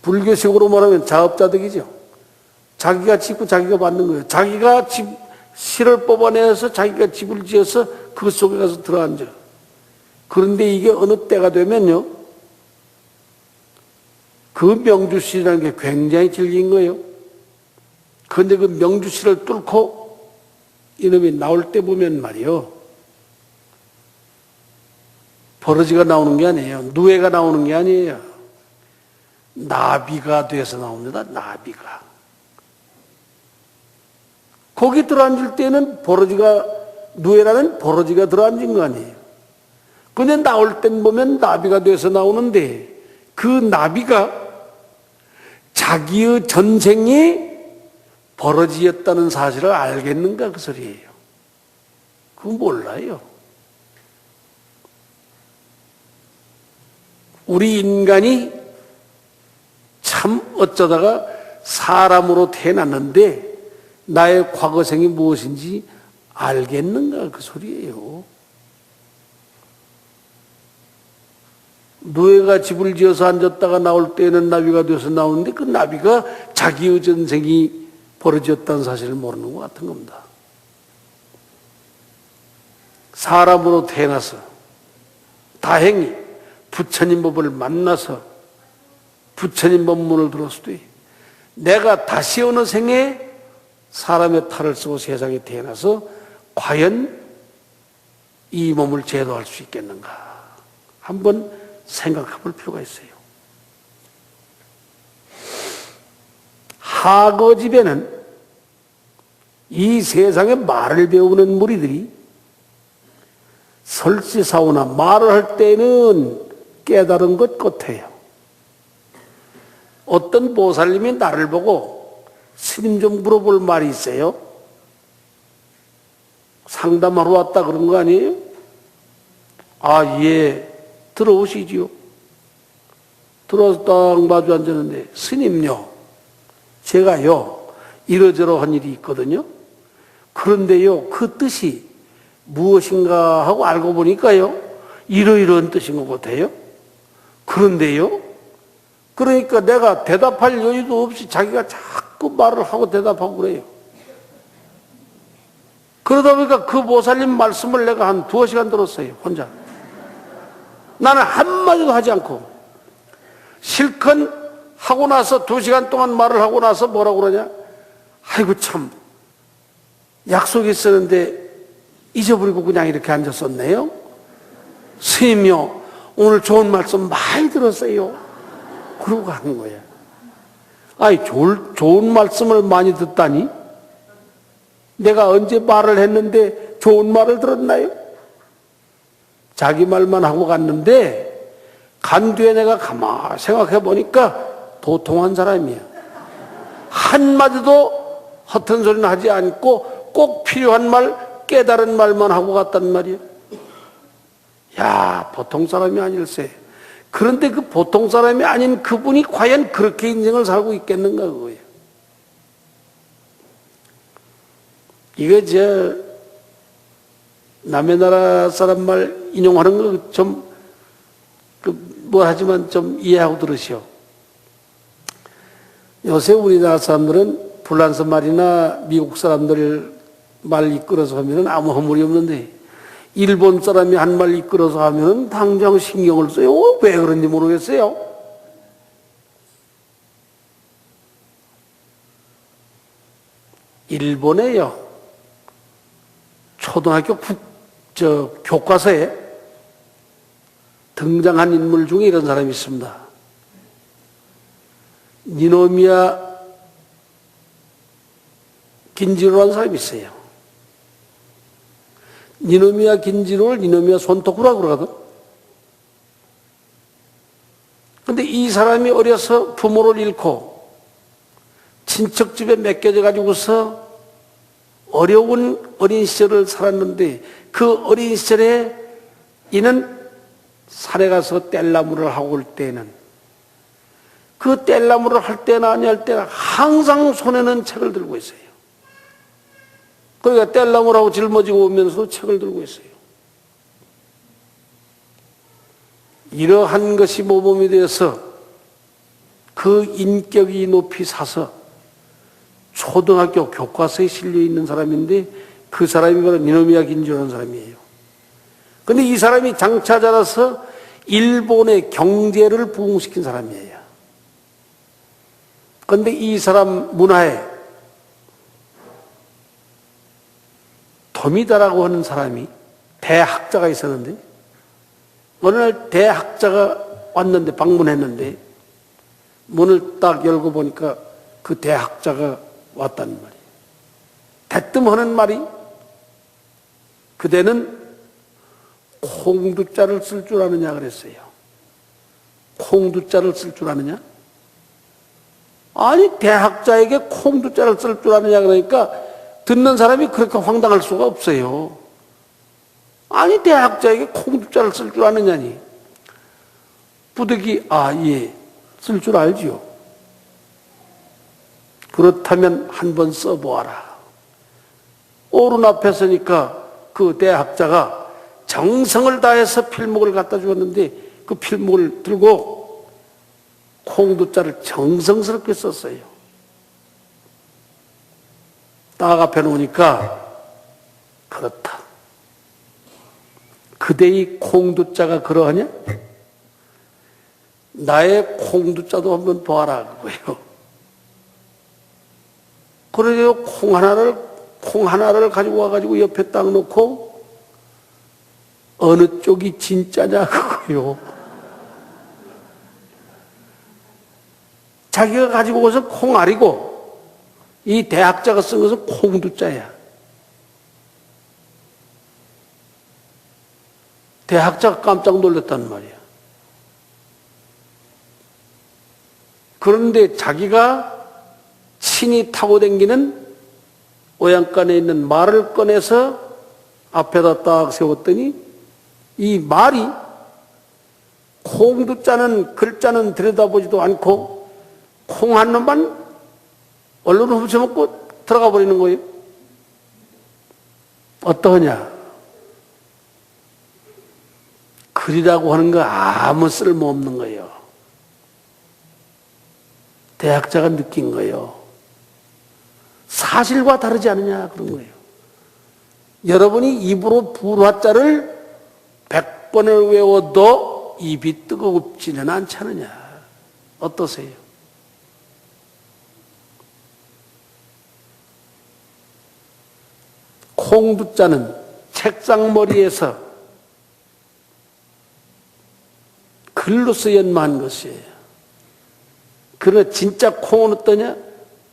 불교식으로 말하면 자업자득이죠. 자기가 짓고 자기가 받는 거예요. 자기가 실을 뽑아내서 자기가 집을 지어서 그 속에 가서 들어앉아. 그런데 이게 어느 때가 되면요, 그 명주실이라는 게 굉장히 질긴 거예요. 그런데 그 명주실을 뚫고 이놈이 나올 때 보면 말이요, 버러지가 나오는 게 아니에요. 누에가 나오는 게 아니에요. 나비가 돼서 나옵니다. 나비가. 거기 들어앉을 때는 누에라는 버러지가 들어앉은 거 아니에요. 근데 나올 땐 보면 나비가 돼서 나오는데, 그 나비가 자기의 전생이 버러지였다는 사실을 알겠는가 그 소리예요. 그거 몰라요. 우리 인간이 참 어쩌다가 사람으로 태어났는데 나의 과거생이 무엇인지 알겠는가 그 소리예요. 노예가 집을 지어서 앉았다가 나올 때에는 나비가 돼서 나오는데 그 나비가 자기의 전생이 벌어졌다는 사실을 모르는 것 같은 겁니다. 사람으로 태어나서 다행히 부처님 법을 만나서 부처님 법문을 들었을 때 내가 다시 어느 생에 사람의 탈을 쓰고 세상에 태어나서 과연 이 몸을 제도할 수 있겠는가 한번 생각해 볼 필요가 있어요. 하거집에는 이 세상에 말을 배우는 무리들이 설시사오나 말을 할 때는 깨달은 것 같아요. 어떤 보살님이 나를 보고 스님 좀 물어볼 말이 있어요? 상담하러 왔다 그런 거 아니에요? 아, 예, 들어오시지요. 들어와서 딱 마주 앉았는데, 스님요, 제가요, 이러저러한 일이 있거든요. 그런데요, 그 뜻이 무엇인가 하고 알고 보니까요, 이러이러한 뜻인 것 같아요. 그런데요, 그러니까 내가 대답할 여유도 없이 자기가 자꾸 말을 하고 대답하고 그래요. 그러다 보니까 그 보살님 말씀을 내가 한 2시간 들었어요, 혼자. 나는 한마디도 하지 않고, 실컷 하고 나서 2시간 동안 말을 하고 나서 뭐라고 그러냐? 아이고, 참, 약속이 있었는데 잊어버리고 그냥 이렇게 앉았었네요. 스님요, 오늘 좋은 말씀 많이 들었어요. 그러고 가는 거야. 아니, 좋은 말씀을 많이 듣다니? 내가 언제 말을 했는데 좋은 말을 들었나요? 자기 말만 하고 갔는데, 간 뒤에 내가 가만히 생각해 보니까 도통한 사람이야. 한마디도 허튼 소리는 하지 않고 꼭 필요한 말, 깨달은 말만 하고 갔단 말이야. 야, 보통 사람이 아닐세. 그런데 그 보통 사람이 아닌 그분이 과연 그렇게 인생을 살고 있겠는가, 그거예요. 이게 남의 나라 사람 말 인용하는 거 좀, 하지만 좀 이해하고 들으시오. 요새 우리나라 사람들은 불란서 말이나 미국 사람들 말 이끌어서 하면 아무 허물이 없는데, 일본 사람이 한 말 이끌어서 하면 당장 신경을 써요. 왜 그런지 모르겠어요. 일본에요, 초등학교 교과서에 등장한 인물 중에 이런 사람이 있습니다. 니노미야 긴지로라는 사람이 있어요. 니노미야 긴지로를 니노미야 손토쿠라고 그러거든. 근데 이 사람이 어려서 부모를 잃고 친척집에 맡겨져 가지고서 어려운 어린 시절을 살았는데, 그 어린 시절에 이는 산에 가서 뗄나무를 하고 올 때는, 그 뗄나무를 할 때나 아니 할 때나 항상 손에는 책을 들고 있어요. 그러니까 뗄나무라고 짊어지고 오면서 책을 들고 있어요. 이러한 것이 모범이 되어서 그 인격이 높이 사서 초등학교 교과서에 실려 있는 사람인데, 그 사람이 바로 니노미야 긴지로라는 사람이에요. 그런데 이 사람이 장차 자라서 일본의 경제를 부흥시킨 사람이에요. 그런데 이 사람 문화에 토미다라고 하는 사람이, 대학자가 있었는데, 어느 날 대학자가 왔는데, 방문했는데, 문을 딱 열고 보니까 그 대학자가 왔단 말이에요. 대뜸 하는 말이, 그대는 콩두자를 쓸 줄 아느냐 그랬어요. 콩두자를 쓸 줄 아느냐? 아니, 대학자에게 콩두자를 쓸 줄 아느냐 그러니까 듣는 사람이 그렇게 황당할 수가 없어요. 아니, 대학자에게 콩두자를 쓸 줄 아느냐니. 부득이, 아, 예, 쓸 줄 알지요. 그렇다면 한번 써보아라. 오른 앞에 서니까 그 대학자가 정성을 다해서 필목을 갖다 주었는데, 그 필목을 들고 콩두자를 정성스럽게 썼어요. 딱 앞에 놓으니까, 그렇다. 그대의 콩두자가 그러하냐? 나의 콩두자도 한번 봐라, 그거예요. 그래서 콩 하나를 가지고 와가지고 옆에 딱 놓고, 어느 쪽이 진짜냐, 그거요. 자기가 가지고 와서 콩알이고, 이 대학자가 쓴 것은 콩두자야. 대학자가 깜짝 놀랐단 말이야. 그런데 자기가 친히 타고 다니는 오양간에 있는 말을 꺼내서 앞에다 딱 세웠더니 이 말이 콩도 짜는 글자는 들여다보지도 않고 콩 한 놈만 얼른 훔쳐먹고 들어가 버리는 거예요. 어떠하냐? 글이라고 하는 거 아무 쓸모없는 거예요. 대학자가 느낀 거예요. 사실과 다르지 않느냐 그런 거예요. 여러분이 입으로 불화자를 100번을 외워도 입이 뜨겁지는 않잖느냐. 어떠세요? 콩두자는 책상머리에서 글로써 연마한 것이에요. 그러나 진짜 콩은 어떠냐?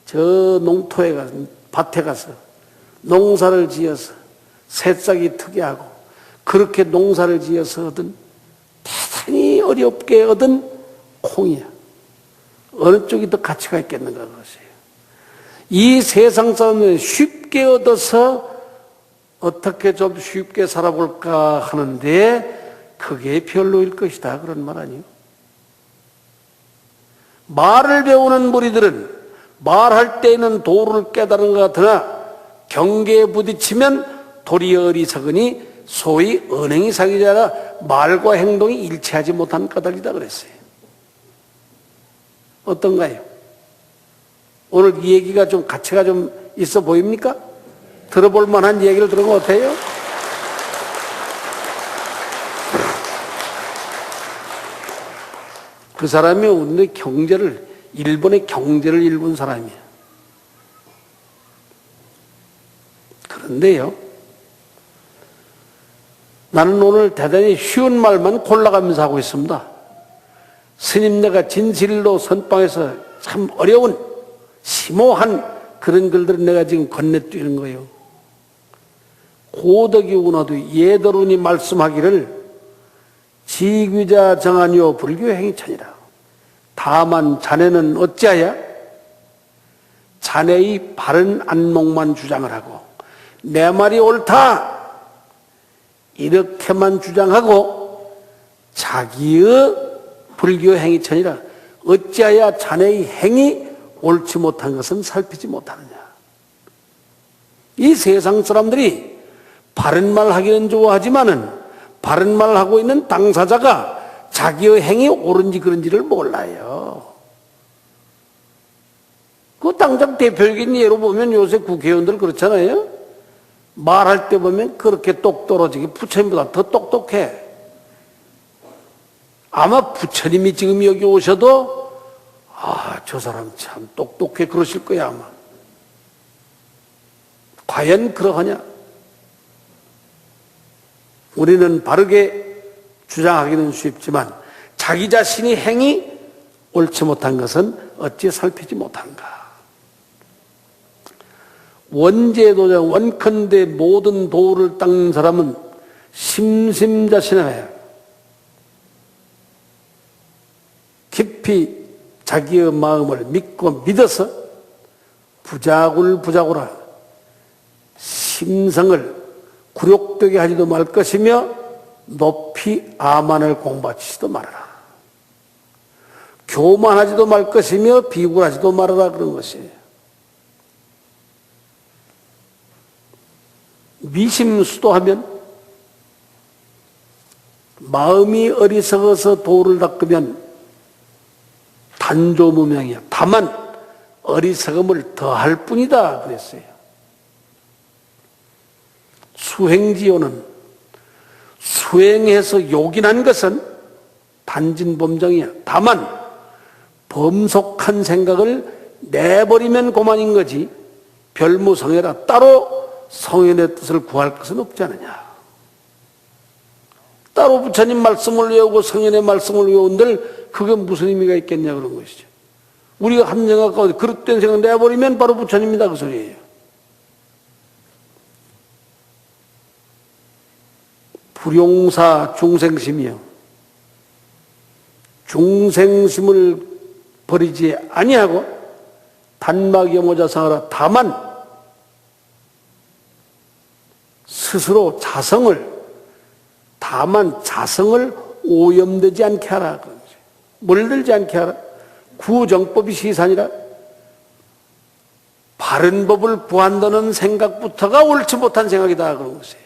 저 농토에 가서, 밭에 가서 농사를 지어서 새싹이 트게 하고 그렇게 농사를 지어서 얻은 대단히 어렵게 얻은 콩이야. 어느 쪽이 더 가치가 있겠는가 그것이에요. 이 세상 사람은 쉽게 얻어서 어떻게 좀 쉽게 살아볼까 하는데 그게 별로일 것이다 그런 말 아니에요. 말을 배우는 무리들은 말할 때에는 도를 깨달은 것 같으나 경계에 부딪히면 도리어 어리석으니 소위 언행이 사기자라 말과 행동이 일치하지 못한 까닭이다 그랬어요. 어떤가요? 오늘 이 얘기가 좀 가치가 좀 있어 보입니까? 들어볼 만한 얘기를 들은 것 같아요? 그 사람이 오늘 경제를, 일본의 경제를 읽은 사람이에요. 그런데요, 나는 오늘 대단히 쉬운 말만 골라가면서 하고 있습니다. 스님 내가 진실로 선방에서 참 어려운 심오한 그런 글들을 내가 지금 건네뛰는 거예요. 고덕이 운하도 예더론이 말씀하기를 지귀자 정하니요 불교 행위천이라. 다만 자네는 어찌하여 자네의 바른 안목만 주장을 하고 내 말이 옳다 이렇게만 주장하고 자기의 불교 행위천이라. 어찌하여 자네의 행위 옳지 못한 것은 살피지 못하느냐. 이 세상 사람들이 바른 말 하기는 좋아하지만은 바른 말을 하고 있는 당사자가 자기의 행위 옳은지 그런지를 몰라요. 그 당장 대표적인 예로 보면 요새 국회의원들 그렇잖아요. 말할 때 보면 그렇게 똑 떨어지게 부처님보다 더 똑똑해. 아마 부처님이 지금 여기 오셔도 저 사람 참 똑똑해 그러실 거야 아마. 과연 그러하냐? 우리는 바르게 주장하기는 쉽지만 자기 자신이 행위 옳지 못한 것은 어찌 살피지 못한가. 원제도자 원컨대 모든 도를 닦는 사람은 심심자신하여 깊이 자기의 마음을 믿고 믿어서 부자굴부자굴하 심성을 굴욕되게 하지도 말 것이며 높이 아만을 공바치지도 말아라. 교만하지도 말 것이며 비굴하지도 말아라 그런 것이에요. 미심수도하면 마음이 어리석어서 도를 닦으면 단조무명이야. 다만 어리석음을 더할 뿐이다 그랬어요. 수행지요는 수행해서 요긴한 것은 단진범정이야. 다만 범속한 생각을 내버리면 그만인 거지 별무성애라 따로 성현의 뜻을 구할 것은 없지 않느냐. 따로 부처님 말씀을 외우고 성현의 말씀을 외운들 그게 무슨 의미가 있겠냐 그런 것이죠. 우리가 함정학 가운데 그릇된 생각 내버리면 바로 부처님이다 그 소리예요. 불용사 중생심이요. 중생심을 버리지 아니하고 단막염오자상하라. 다만 스스로 자성을 오염되지 않게 하라. 물들지 않게 하라. 구정법이 시산이라. 바른 법을 구한다는 생각부터가 옳지 못한 생각이다 그런 것이에요.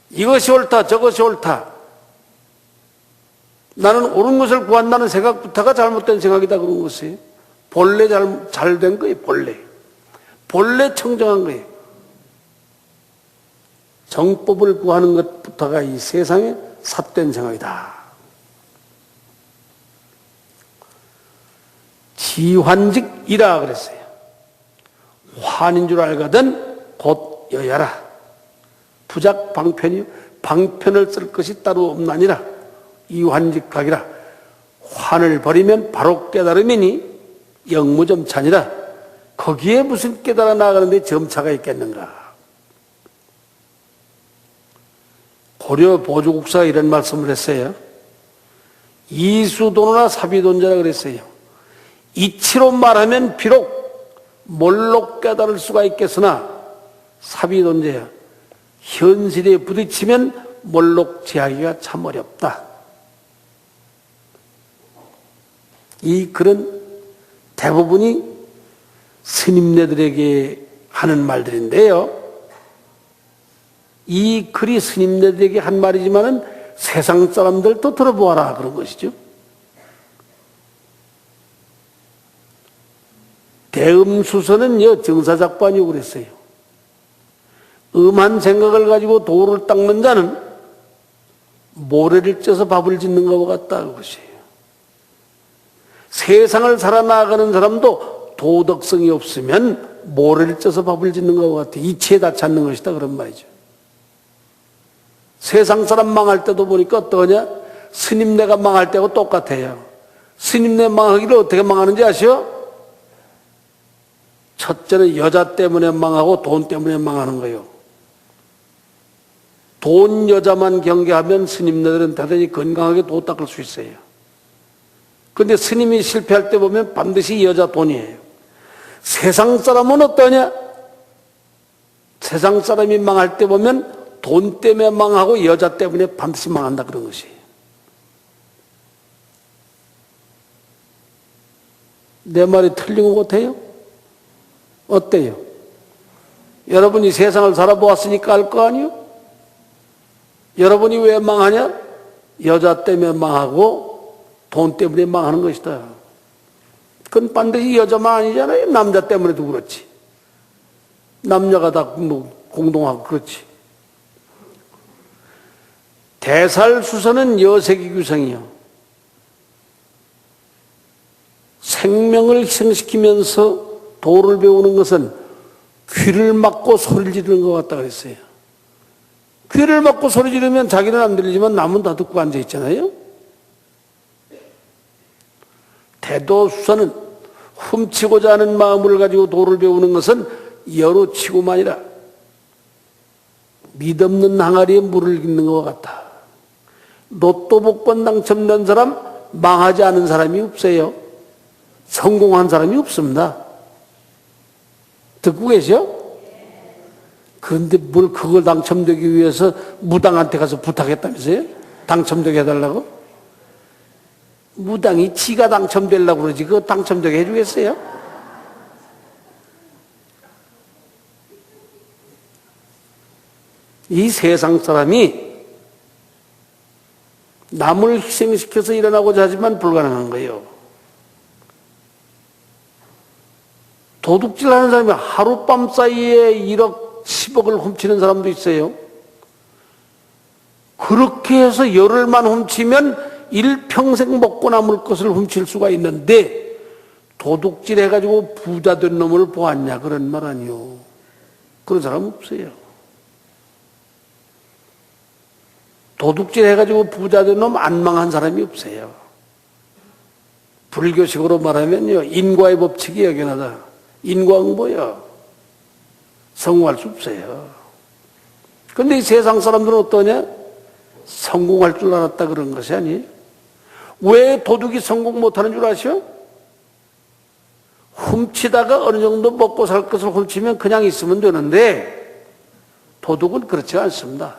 이것이 옳다 저것이 옳다, 나는 옳은 것을 구한다는 생각부터가 잘못된 생각이다 그런 것이에요. 본래 잘된 거예요. 본래 청정한 거예요. 정법을 구하는 것부터가 이 세상에 삿된 생각이다. 지환직이라 그랬어요. 환인 줄 알거든 곧 여야라. 부작 방편이요. 방편을 쓸 것이 따로 없나니라. 이환직각이라. 환을 버리면 바로 깨달음이니 영무점찬이라. 거기에 무슨 깨달아 나가는데 점차가 있겠는가. 고려 보조국사가 이런 말씀을 했어요. 이수도노나 사비돈자라 그랬어요. 이치로 말하면 비록 몰록 깨달을 수가 있겠으나 사비돈자야. 현실에 부딪히면 몰록 제하기가 참 어렵다. 이 글은 대부분이 스님네들에게 하는 말들인데요. 이 글이 스님네들에게 한 말이지만은 세상 사람들도 들어보아라 그런 것이죠. 대음수서는요 정사작반이라고 그랬어요. 음한 생각을 가지고 도를 닦는 자는 모래를 쪄서 밥을 짓는 것과 같다 그것이에요. 세상을 살아나가는 사람도 도덕성이 없으면 모래를 쪄서 밥을 짓는 것과 같아. 이치에 다 찾는 것이다 그런 말이죠. 세상 사람 망할 때도 보니까 어떠냐? 스님네가 망할 때하고 똑같아요. 스님네 망하기를 어떻게 망하는지 아시오? 첫째는 여자 때문에 망하고 돈 때문에 망하는 거예요. 돈 여자만 경계하면 스님네들은 대단히 건강하게 도 닦을 수 있어요. 그런데 스님이 실패할 때 보면 반드시 여자 돈이에요. 세상 사람은 어떠냐? 세상 사람이 망할 때 보면 돈 때문에 망하고 여자 때문에 반드시 망한다 그런 것이에요. 내 말이 틀린 것 같아요? 어때요? 여러분이 세상을 살아보았으니까 알 거 아니요? 여러분이 왜 망하냐? 여자 때문에 망하고 돈 때문에 망하는 것이다. 그건 반드시 여자만 아니잖아요. 남자 때문에도 그렇지. 남녀가 다 공동하고 그렇지. 대살수서는 여색이 규성이요. 생명을 희생시키면서 도를 배우는 것은 귀를 막고 소리를 지르는 것 같다 그랬어요. 귀를 막고 소리 지르면 자기는 안 들리지만 남은 다 듣고 앉아 있잖아요. 대도수서는 훔치고자 하는 마음을 가지고 도를 배우는 것은 여로치고만이라. 믿없는 항아리에 물을 깃는 것 같다. 로또 복권 당첨된 사람 망하지 않은 사람이 없어요. 성공한 사람이 없습니다. 듣고 계셔? 그런데 뭘 그걸 당첨되기 위해서 무당한테 가서 부탁했다면서요? 당첨되게 해달라고? 무당이 지가 당첨되려고 그러지 그거 당첨되게 해주겠어요? 이 세상 사람이 남을 희생시켜서 일어나고자 하지만 불가능한 거예요. 도둑질하는 사람이 하룻밤 사이에 1억, 10억을 훔치는 사람도 있어요. 그렇게 해서 열흘만 훔치면 일평생 먹고 남을 것을 훔칠 수가 있는데 도둑질 해가지고 부자 된 놈을 보았냐 그런 말 아니요. 그런 사람 없어요. 도둑질 해가지고 부자 된 놈 안 망한 사람이 없어요. 불교식으로 말하면요 인과의 법칙이 여견하다. 인과응보요. 성공할 수 없어요. 근데 이 세상 사람들은 어떠냐? 성공할 줄 알았다 그런 것이 아니에요. 왜 도둑이 성공 못하는 줄 아시오? 훔치다가 어느 정도 먹고 살 것을 훔치면 그냥 있으면 되는데 도둑은 그렇지 않습니다.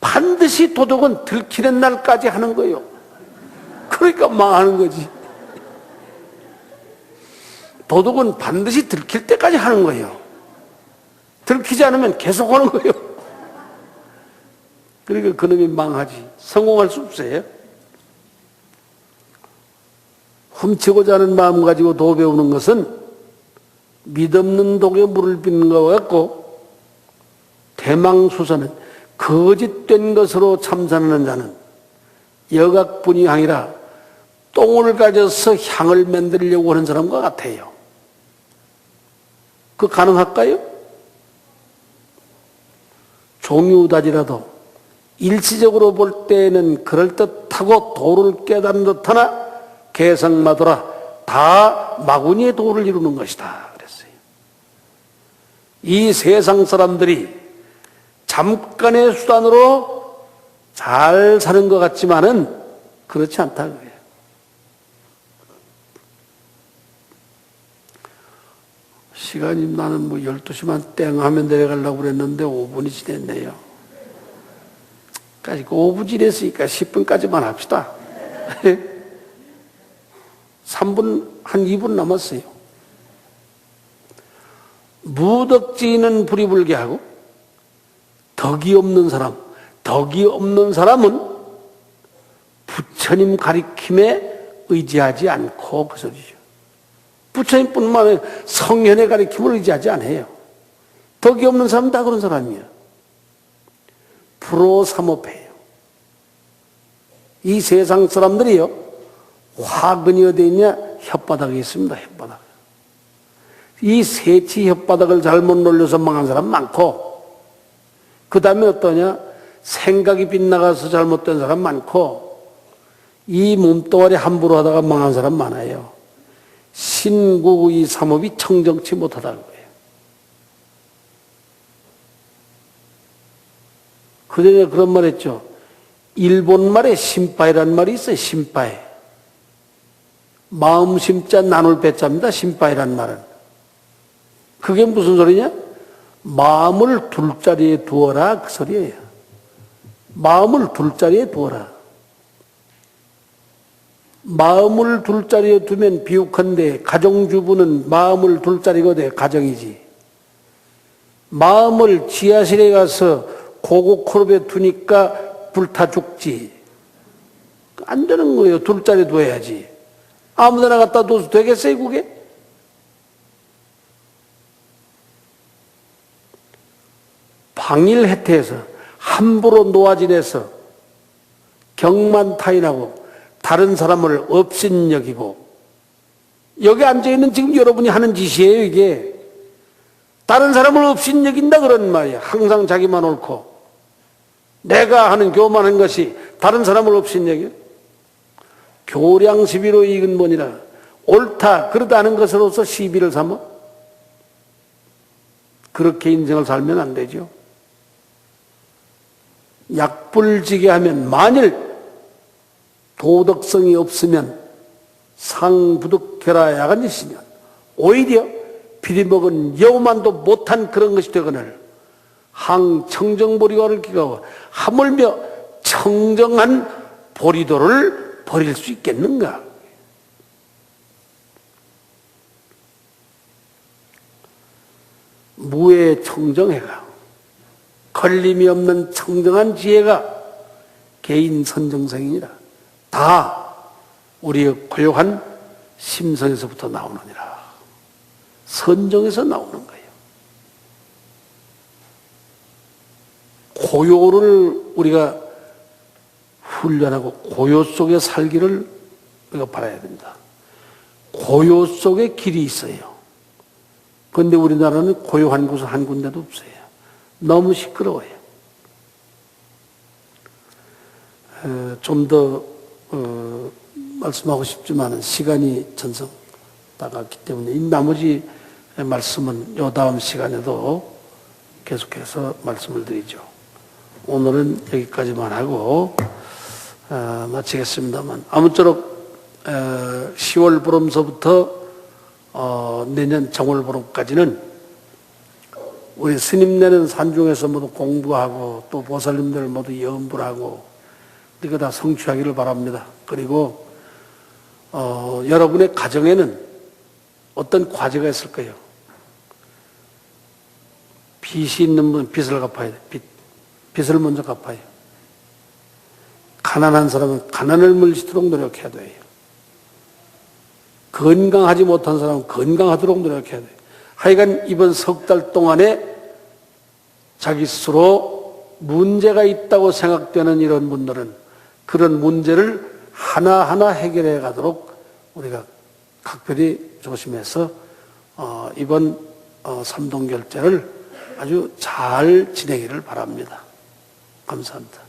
반드시 도둑은 들키는 날까지 하는 거예요. 그러니까 망하는 거지. 도둑은 반드시 들킬 때까지 하는 거예요. 들키지 않으면 계속 하는 거예요. 그러니까 그놈이 망하지. 성공할 수 없어요. 훔치고자 하는 마음 가지고 도 배우는 것은 믿없는 독에 물을 빚는 것과 같고, 대망수사는 거짓된 것으로 참선하는 자는 여각분이 향이라 똥을 가져서 향을 만들려고 하는 사람과 같아요. 그 가능할까요? 종유다지라도 일시적으로 볼 때에는 그럴듯하고 도를 깨닫는 듯하나 개성마더라 다 마구니의 도를 이루는 것이다 그랬어요. 이 세상 사람들이 잠깐의 수단으로 잘 사는 것 같지만은 그렇지 않다 그래요. 시간이 나는 뭐 12시만 땡 하면 내려가려고 그랬는데 5분이 지났네요. 그러니까 5분 지냈으니까 10분까지만 합시다. 3분, 한 2분 남았어요. 무덕지는 불이불개하고 덕이 없는 사람은 부처님 가리킴에 의지하지 않고 그 소리죠. 부처님뿐만 아니라 성현의 가리킴을 의지하지 않아요. 덕이 없는 사람은 다 그런 사람이에요. 불호삼업해요. 이 세상 사람들이요, 화근이 어디 있냐? 혓바닥에 있습니다. 혓바닥. 이 세치 혓바닥을 잘못 놀려서 망한 사람 많고, 그 다음에 어떠냐? 생각이 빗나가서 잘못된 사람 많고, 이 몸뚱아리 함부로 하다가 망한 사람 많아요. 신구의 삼업이 청정치 못하다는 거예요. 그전에 그런 말 했죠. 일본 말에 심파이라는 말이 있어요. 심파이. 마음 심자 나눌 배자입니다. 심파이라는 말은. 그게 무슨 소리냐? 마음을 둘 자리에 두어라 그 소리예요. 마음을 둘 자리에 두어라. 마음을 둘 자리에 두면 비욱한데 가정주부는 마음을 둘 자리가 돼 가정이지. 마음을 지하실에 가서 고고코럽에 두니까 불타 죽지. 안 되는 거예요. 둘 자리에 둬야지. 아무데나 갖다 둬도 되겠어요 그게? 방일해태에서 함부로 노아진에서 경만타인하고 다른 사람을 업신여기고, 여기 앉아있는 지금 여러분이 하는 짓이에요 이게. 다른 사람을 업신여긴다 그런 말이야. 항상 자기만 옳고 내가 하는 교만한 것이 다른 사람을 업신여겨. 교량시비로 이익은 뭐니라. 옳다 그러다 하는 것으로서 시비를 삼아. 그렇게 인생을 살면 안 되죠. 약불지게 하면 만일 도덕성이 없으면 상부득해라 야간 짓이면 오히려 비리먹은 여우만도 못한 그런 것이 되거늘 항청정보리와를 기가워 하물며 청정한 보리도를 버릴 수 있겠는가? 무의 청정해가 걸림이 없는 청정한 지혜가 개인 선정성이니라. 다 우리의 고요한 심성에서부터 나오느니라. 선정에서 나오는 거예요. 고요를 우리가 훈련하고 고요 속에 살기를 우리가 바라야 됩니다. 고요 속에 길이 있어요. 그런데 우리나라는 고요한 곳은 한 군데도 없어요. 너무 시끄러워요. 좀 더 말씀하고 싶지만 시간이 전성 나갔기 때문에 이 나머지 말씀은 요 다음 시간에도 계속해서 말씀을 드리죠. 오늘은 여기까지만 하고 마치겠습니다만, 아무쪼록 10월 보름서부터 내년 정월 보름까지는 우리 스님네는 산중에서 모두 공부하고 또 보살님들 모두 염불하고 이거 다 성취하기를 바랍니다. 그리고 여러분의 가정에는 어떤 과제가 있을 거예요. 빚이 있는 분 빚을 갚아야 돼. 빚을 먼저 갚아요. 가난한 사람은 가난을 물리치도록 노력해야 돼요. 건강하지 못한 사람은 건강하도록 노력해야 돼요. 하여간 이번 석 달 동안에 자기 스스로 문제가 있다고 생각되는 이런 분들은 그런 문제를 하나하나 해결해 가도록 우리가 각별히 조심해서 이번 삼동결제를 아주 잘 지내기를 바랍니다. 감사합니다.